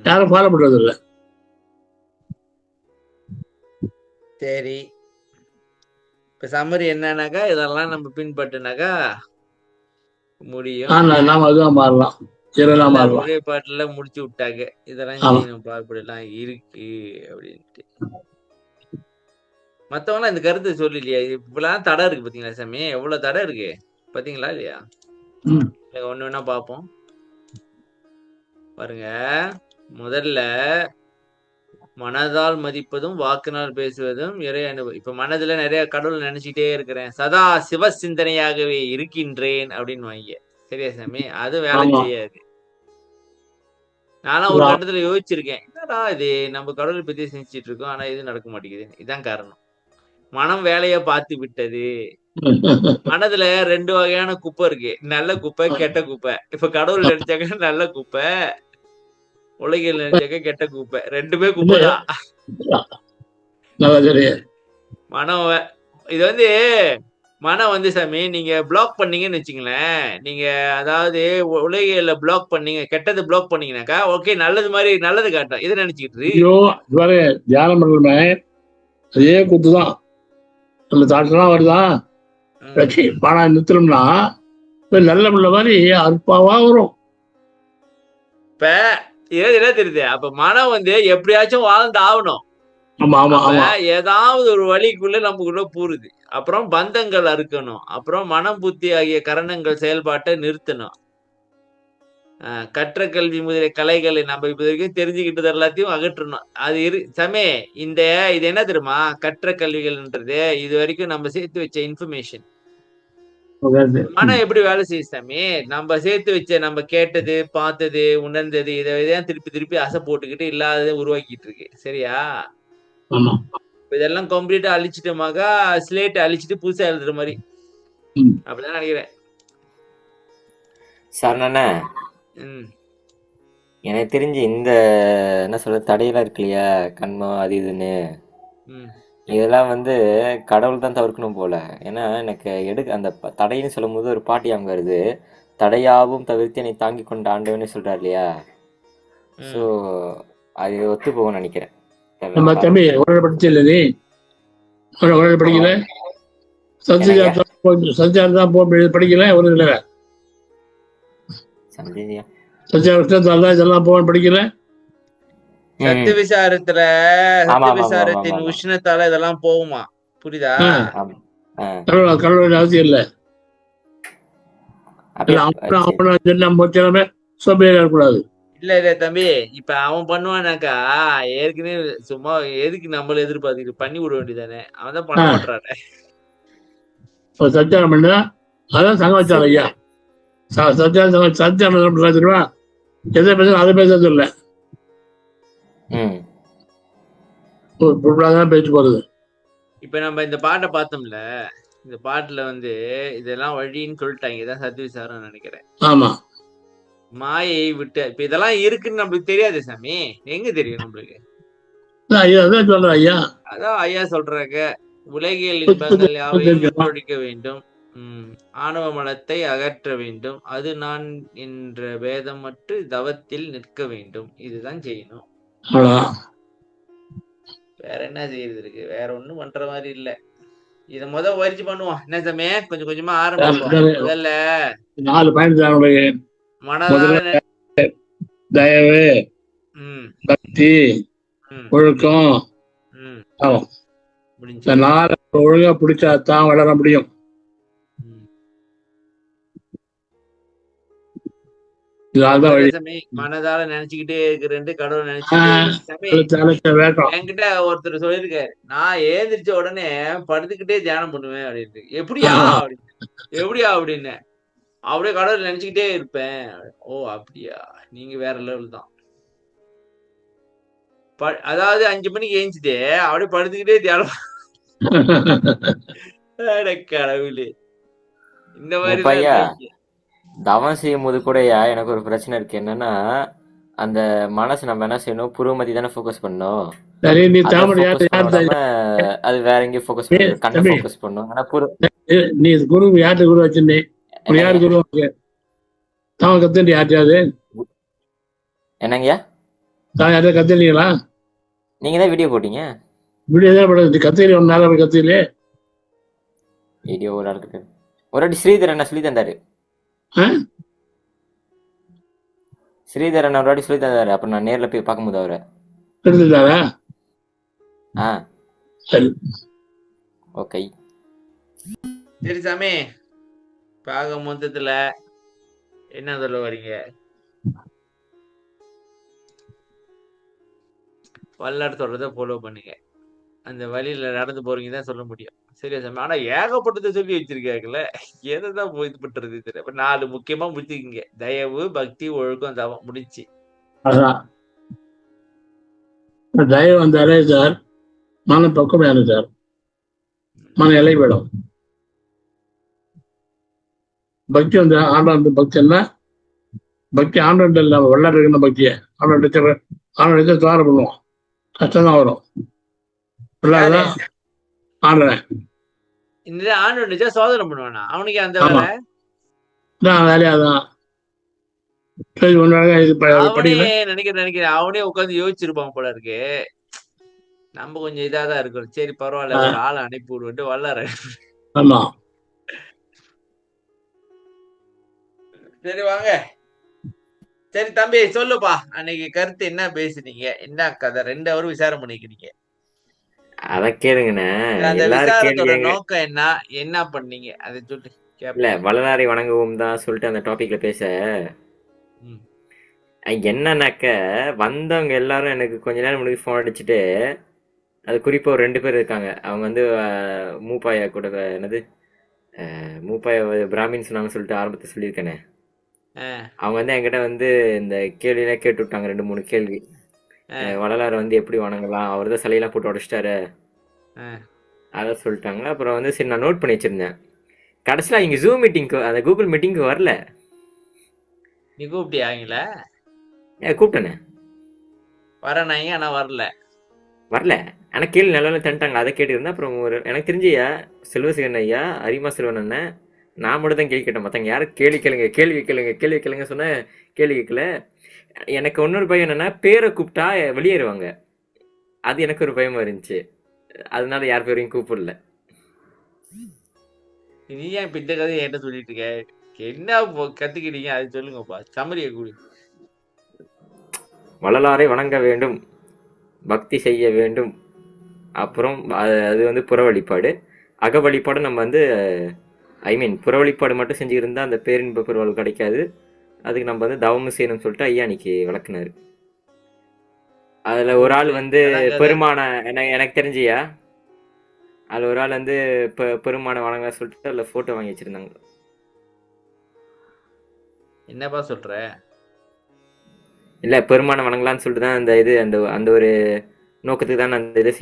யாரும் ஃபாலோ பண்றது இல்லை. சரி, இப்ப சம்மரி என்னன்னாக்கா இதெல்லாம் நம்ம பின்பற்றினாக்கா முடியும். நாம அதுதான் மாறலாம். இதெல்லாம் மாறலாம். ஒரே பாட்டுல முடிச்சு விட்டாங்க. இதெல்லாம் செய்யணும்ப்பா, இப்படிலாம் இருக்கு அப்படின்ட்டு. மத்தவங்க இந்த கருத்தை சொல்லலையா? இப்பெல்லாம் தடை இருக்கு பாத்தீங்களா சாமி? எவ்வளவு தடை இருக்கு பாத்தீங்களா இல்லையா? ஒண்ணு வேணா பாப்போம் பாருங்க. முதல்ல மனதால் மதிப்பதும் வாக்குனால் பேசுவதும் இறை அனுபவம். இப்ப மனதுல நிறைய கடவுள் நினைச்சிட்டே இருக்கிறேன், சதா சிவ சிந்தனையாகவே இருக்கின்றேன் அப்படின்னு வாங்க. சரியா சாமி? அது வேலை செய்யாது. நானும் ஒரு கட்டத்துல யோசிச்சிருக்கேன், என்னடா இது நம்ம கடவுளை பத்தி செஞ்சுட்டு இருக்கோம், ஆனா இது நடக்க மாட்டேங்குது. இதான் காரணம். மனம் வேலைய பார்த்து விட்டது. மனதுல 2 வகையான குப்பை இருக்கு, நல்ல குப்பை, கெட்ட குப்பை. இப்ப கடவுள் நினைச்சாக்க நல்ல குப்பை, உலகில் நினைச்சாக்க கெட்ட குப்பை. 2மே குப்பை தான். மனம் இது மனம் சாமி நீங்க பிளாக் பண்ணீங்கன்னு வச்சுங்களேன். நீங்க அதாவது உலகில பிளாக் பண்ணீங்க, கெட்டது பிளாக் பண்ணீங்கன்னாக்கா ஓகே, நல்லது மாதிரி நல்லது காட்டும். இதை நினைச்சுக்கிட்டு தியானம் பண்ணுமே அதே குத்துதான். அந்த தாட்டெல்லாம் வருதான் பணம் நிறுத்தணும்னா நல்ல பிள்ளை மாதிரி அற்பாவா வரும். இப்ப என்ன தெரியுது? அப்ப மனம் எப்படியாச்சும் வாழ்ந்து ஆகணும். ஏதாவது ஒரு வழிக்குள்ள நமக்குள்ள பூருது. அப்புறம் பந்தங்கள் அறுக்கணும். அப்புறம் மனம் புத்தி ஆகிய கரணங்கள் செயல்பாட்டை நிறுத்தணும். கற்ற கல்வி முதலிய கலைகளை நம்ம இப்ப வரைக்கும் தெரிஞ்சுக்கிட்டது எல்லாத்தையும் அகற்றணும். அது சமே இது என்ன தெரியுமா? கற்ற கல்விகள்ன்றது இது வரைக்கும் நம்ம சேர்த்து வச்ச இன்ஃபர்மேஷன். மனம் எப்படி வேலை செய்யுது சாமி? நம்ம சேர்த்து வச்ச, நம்ம கேட்டது, பார்த்தது, உணர்ந்தது, இதைதான் திருப்பி அசை போட்டுக்கிட்டு இல்லாததை உருவாக்கிட்டு இருக்கு. சரியா? இதெல்லாம் கம்ப்ளீட்டா அழிச்சிட்டோமாக்கா ஸ்லேட் அழிச்சிட்டு புதுசா எழுதுற மாதிரி. அப்படிதான் நினைக்கிறேன். சரணண்ணே, எனக்கு தெரிஞ்சு இந்த என்ன சொல்ற தடையெல்லாம் இருக்கு இல்லையா, கண்மம் அது இதுன்னு, இதெல்லாம் கடவுள் தான் தவிர்க்கணும் போல. ஏன்னா எனக்கு அந்த தடைன்னு சொல்லும் போது ஒரு பாட்டு அங்க வருது, தடையாவும் தவிர்த்து என்னை தாங்கி கொண்ட ஆண்டவன்னு சொல்றாரு இல்லையா. ஸோ அது ஒத்து போகும்னு நினைக்கிறேன். நம்ம தம்பி படிச்சல, நீ படிக்கல, சஞ்சாரம் படிக்கல, ஒரு இதெல்லாம் போக படிக்கல. சத்து விசாரத்தின் உஷ்ணத்தால இதெல்லாம் போகுமா? புரியுதா? கடவுள் அவசியம் இல்ல. கூடாது. இல்ல தம்பி, இப்ப அவன் பண்ணுவானாக்கா ஏற்கனவே சும்மா எதுக்கு நம்மள எதிர்பார்த்து பண்ணி விட வேண்டியதானே? அவன் தான் பண்ண மாட்டானே. சத்தியானம் பண்ணா அதான் சங்கவச்சாரம் ஐயா. சத்தியானம் தெரியுமா? எதை பேச அதை பேசுறது இல்லை, பேச்சு போறது. இப்ப நம்ம இந்த பாட்டை பார்த்தோம்ல, இந்த பாட்டுல இதெல்லாம் வழின்னு சொல்லிட்டாங்க. இதான் சத்து விசாரம் நினைக்கிறேன். ஆமா, மாயை விட்டு இப்ப இதெல்லாம் இருக்குன்னு நம்மளுக்கு தெரியாது சாமி. எங்க தெரியும் நம்மளுக்கு? சொல்றேன் ஐயா. அதான் ஐயா சொல்றாங்க, உலகியல் இன்பங்கள் யாவையும் ஒழிக்க வேண்டும், ஆணவ மனத்தை அகற்ற வேண்டும், அது நான் என்ற வேதமற்று தவத்தில் நிற்க வேண்டும். இதுதான் செய்யணும். வேற என்ன செய்யறது இருக்கு? வேற ஒண்ணும் பண்ற மாதிரி இல்ல. இத முயற்சி பண்ணுவோம். என்ன சாமி? கொஞ்சம் கொஞ்சமா ஆரம்பிப்போம். முதல்ல 4 பாயிண்ட் தான் உடைய. மனதால முதல்ல தயவு, ம் பக்தி, ம் ஒழுக்கம். ம் ஆமாம். முடிஞ்சு. இந்த 4 ஒழுங்கா பிடிச்சா தான் வளர முடியும். ம். இதால்தான் முதல்ல வழி. சாமி மனதால நினைச்சுக்கிட்டே இருக்கிறேன் கடவுளை நினைச்சுக்கிட்டே சாமி. வேகம். என்கிட்ட ஒருத்தர் சொல்லியிருக்காரு, நான் ஏந்திரிச்ச உடனே படுத்துக்கிட்டே தியானம் பண்ணுவேன் அப்படின்ட்டு. எப்படியா அப்படின்னு. எப்படியா அப்படின்னு அப்படியே கடவுள் நினைச்சுக்கிட்டே இருப்பேன். ஓ அப்படியா, நீங்க வேற லெவல் தான். அதாவது 5 மணிக்கு ஏஞ்சிட்டு அப்படியே படுத்துக்கிட்டே தியானம். அட கடவுளே, இந்த மாதிரி பையா தான் இருக்காங்க. தவம் செய்யும் போது கூடயா எனக்கு ஒரு பிரச்சனை இருக்கு. என்னன்னா அந்த மனசு நம்ம என்ன செய்யணும், புருவமத்தி தானே ஃபோக்கஸ் பண்ணணும். சரி, நீ அதை தாமரை ஃபோக்கஸ் பண்ண விடாம அது வேற எங்கேயும் ஃபோக்கஸ் பண்ணு, கண்ணை தம்பி. ஃபோக்கஸ் பண்ணும். ஆனா நீ குரு யார்கிட்ட குரு வச்சிருந்தே? யாரு குரு தாம கத்துட்டு யார்ட்டையாவது என்னங்கய்யா தான் யார்ட்ட கத்துனீங்களா? நீங்க தான் வீடியோ போட்டீங்க. வீடியோ தான் படம் கத்துறீ ஒன்னு நாள் கத்துலே. வீடியோ ஒரு ஆள் இருக்கு. ஒரு வாட்டி ஸ்ரீதர் என்ன சொல்லி தந்தாரு. ஸ்ரீதர் என்ன ஒரு வாட்டி சொல்லி தந்தாரு. அப்புறம் நான் நேர்ல போய் பார்க்கும்போது அவரை எடுத்துட்டாரா? சரி, ஓகே. சரி சாமி, பாக மொத்தத்துல என்ன சொல்ல வரீங்க? வல்லாடு சொல்றத ஃபாலோ பண்ணுங்க. அந்த வழியில நடந்து போறீங்க தான் சொல்ல முடியும். சரியா சாமி? ஆனா ஏகப்பட்டதை சொல்லி வச்சிருக்காங்கல்ல, எதைதான் இது பண்றது தெரியல. 4 முக்கியமா முடிச்சுக்கிங்க. தயவு, பக்தி, ஒழுக்கம், தவம் முடிச்சு. அதான் தயவு வந்தாலே சார் மன பக்கம் வேணும் சார். மன இலை விடும். பக்தி வந்து ஆண்டாண்டு பக்தின்னா பக்தி ஆண்டாண்டு இல்லாம வெள்ளாட்டு இருக்கிற பக்தியை ஆண்டாண்டு துவாரம் பண்ணுவோம். கஷ்டம் தான் வரும். வெள்ளாடுதான் ஆண்டுறேன். இந்த ஆண்டு நிச்சா சோதனை பண்ணுவானா? அவனுக்கு அந்த ஆமா. வேலை தான் வேலையாதான். சரி, அவனே நினைக்கிறேன். அவனே உட்காந்து யோசிச்சிருப்பான் போல இருக்கு. நம்ம கொஞ்சம் இதாதான் இருக்கோம். சரி பரவாயில்ல, ஒரு ஆளை அனுப்பி விடுவிட்டு வல்லார. ஆமா. சரி வாங்க. சரி தம்பி சொல்லுப்பா, அன்னைக்கு கருத்து என்ன பேசுனீங்க? என்ன கதை? 2 hour விசாரம் பண்ணிக்கிறீங்க. அத கேளுங்கண்ணே. அந்த எல்லாரும் விசாரத்தோட கேள்வி நோக்கம் என்ன? என்ன பண்ணீங்க அதை சொல்லு. இல்ல வள்ளலாரை வணங்குவோம் தான் சொல்லிட்டு அந்த டாபிக்ல பேச ம். என்னன்னாக்க வந்தவங்க எல்லாரும் எனக்கு கொஞ்ச நேரம் முன்னாடி ஃபோன் அடிச்சுட்டு, அது குறிப்பா ஒரு 2 பேர் இருக்காங்க. அவங்க வந்து மூப்பாயா கூட என்னது மூப்பாயா பிராமின் சொன்னாங்க சொல்லிட்டு ஆரம்பத்தை சொல்லியிருக்கேனே. அவங்க வந்து என்கிட்ட வந்து இந்த கேள்வியெல்லாம் கேட்டு விட்டாங்க. 2-3 கேள்வி. வள்ளலாரை வந்து எப்படி வணங்கலாம், அவர் தான் சிலையெல்லாம் போட்டு உடச்சிட்டாரு, அதை சொல்லிட்டாங்க. அப்புறம் வந்து சரி நான் நோட் பண்ணி வச்சிருந்தேன். கடைசியில் இங்கே ஜூம் மீட்டிங்க்கு அந்த கூகுள் மீட்டிங்க்கு வரல. நீ கூப்பிட்டியாங்கள? கூப்பிட்டேனே, வரனாங்க. ஆனா வரல. ஆனால் கேள்வி நல்லா தந்துட்டாங்க. அதை கேட்டுருந்தேன். அப்புறம் ஒரு எனக்கு தெரிஞ்சியா செல்வசிகன் ஐயா, அரிமா செல்வன் அண்ணன், நான் மட்டும் தான் கேள்வி கேட்டேன். மற்றவங்க யாரும் கேள்வி கேளுங்க சொன்ன கேள்வி கேட்கல. எனக்கு இன்னொரு பயம் என்னன்னா, பேரை கூப்பிட்டா வெளியேறுவாங்க. அது எனக்கு ஒரு பயமா இருந்துச்சு. அதனால யார் பேரையும் கூப்பிடல. நீ ஏன் இப்ப இந்த கதையை என்கிட்ட சொல்லிட்டு இருக்க? என்ன கத்துக்கிட்டீங்க அது சொல்லுங்கப்பா. சமரிய கூடி. வள்ளலாரை வணங்க வேண்டும், பக்தி செய்ய வேண்டும். அப்புறம் அது வந்து புற வழிபாடு. அக வழிபாடு நம்ம வந்து புற வழிபாடு மட்டும் செஞ்சுருந்தா அந்த பேரின்ப பெருவாள் கிடைக்காது. அதுக்கு நம்ம வந்து தவமும் செய்யணும்னு சொல்லிட்டு ஐயா அன்னைக்கு விளக்குனாரு. அதுல ஒரு ஆள் வந்து பெருமான எனக்கு தெரிஞ்சியா, அதுல ஒரு ஆள் வந்து பெருமான வணங்க சொல்லிட்டு அதுல போட்டோ வாங்கி வச்சிருந்தாங்க. என்னப்பா சொல்ற? இல்ல பெருமான வணங்கலான்னு சொல்லிட்டு தான் அந்த இது அந்த ஒரு நோக்கத்துக்கு தான் அந்த இதை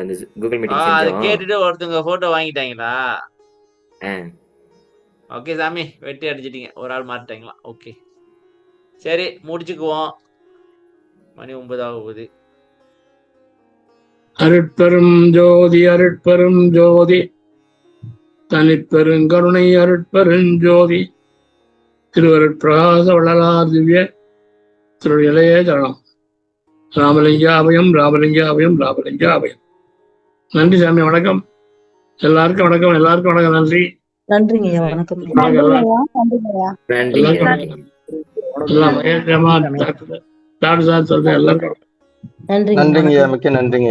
அந்த கூகுள் மீட்டிங் செஞ்சோம். கேட்டுட்டு ஒருத்தவங்க போட்டோ வாங்கிட்டாங்களா? ஓகே சாமி, வெட்டி அடிச்சிட்டீங்க. ஒரு ஆள் மாட்டாங்களா? ஓகே சரி முடிச்சுக்குவோம். மணி 9 ஆகுது. அருட்பெரும் ஜோதி அருட்பெரும் ஜோதி தனிப்பெருங்கருணை அருட்பெருஞ்சோதி திருவருட்பிரகாச வள்ளலார் திவ்ய திரு இளைய சரணம். ராமலிங்க அபயம் ராமலிங்க அபயம் ராமலிங்க அபயம். நன்றி சாமி, வணக்கம். எல்லாருக்கும் வணக்கம், எல்லாருக்கும் வணக்கம். நன்றி. நன்றிங்க ஐயா, வணக்கம். வணக்கம் எல்லாருக்கும். நன்றிங்கய்யா. நன்றிங்க. எல்லாருக்கும் வணக்கம். எல்லாம் மகேஷ் ஜமா டாக்டர் சார் சொல்றேன் எல்லாருக்கும். நன்றிங்க நன்றிங்க வணக்கம். மிக்க நன்றிங்க.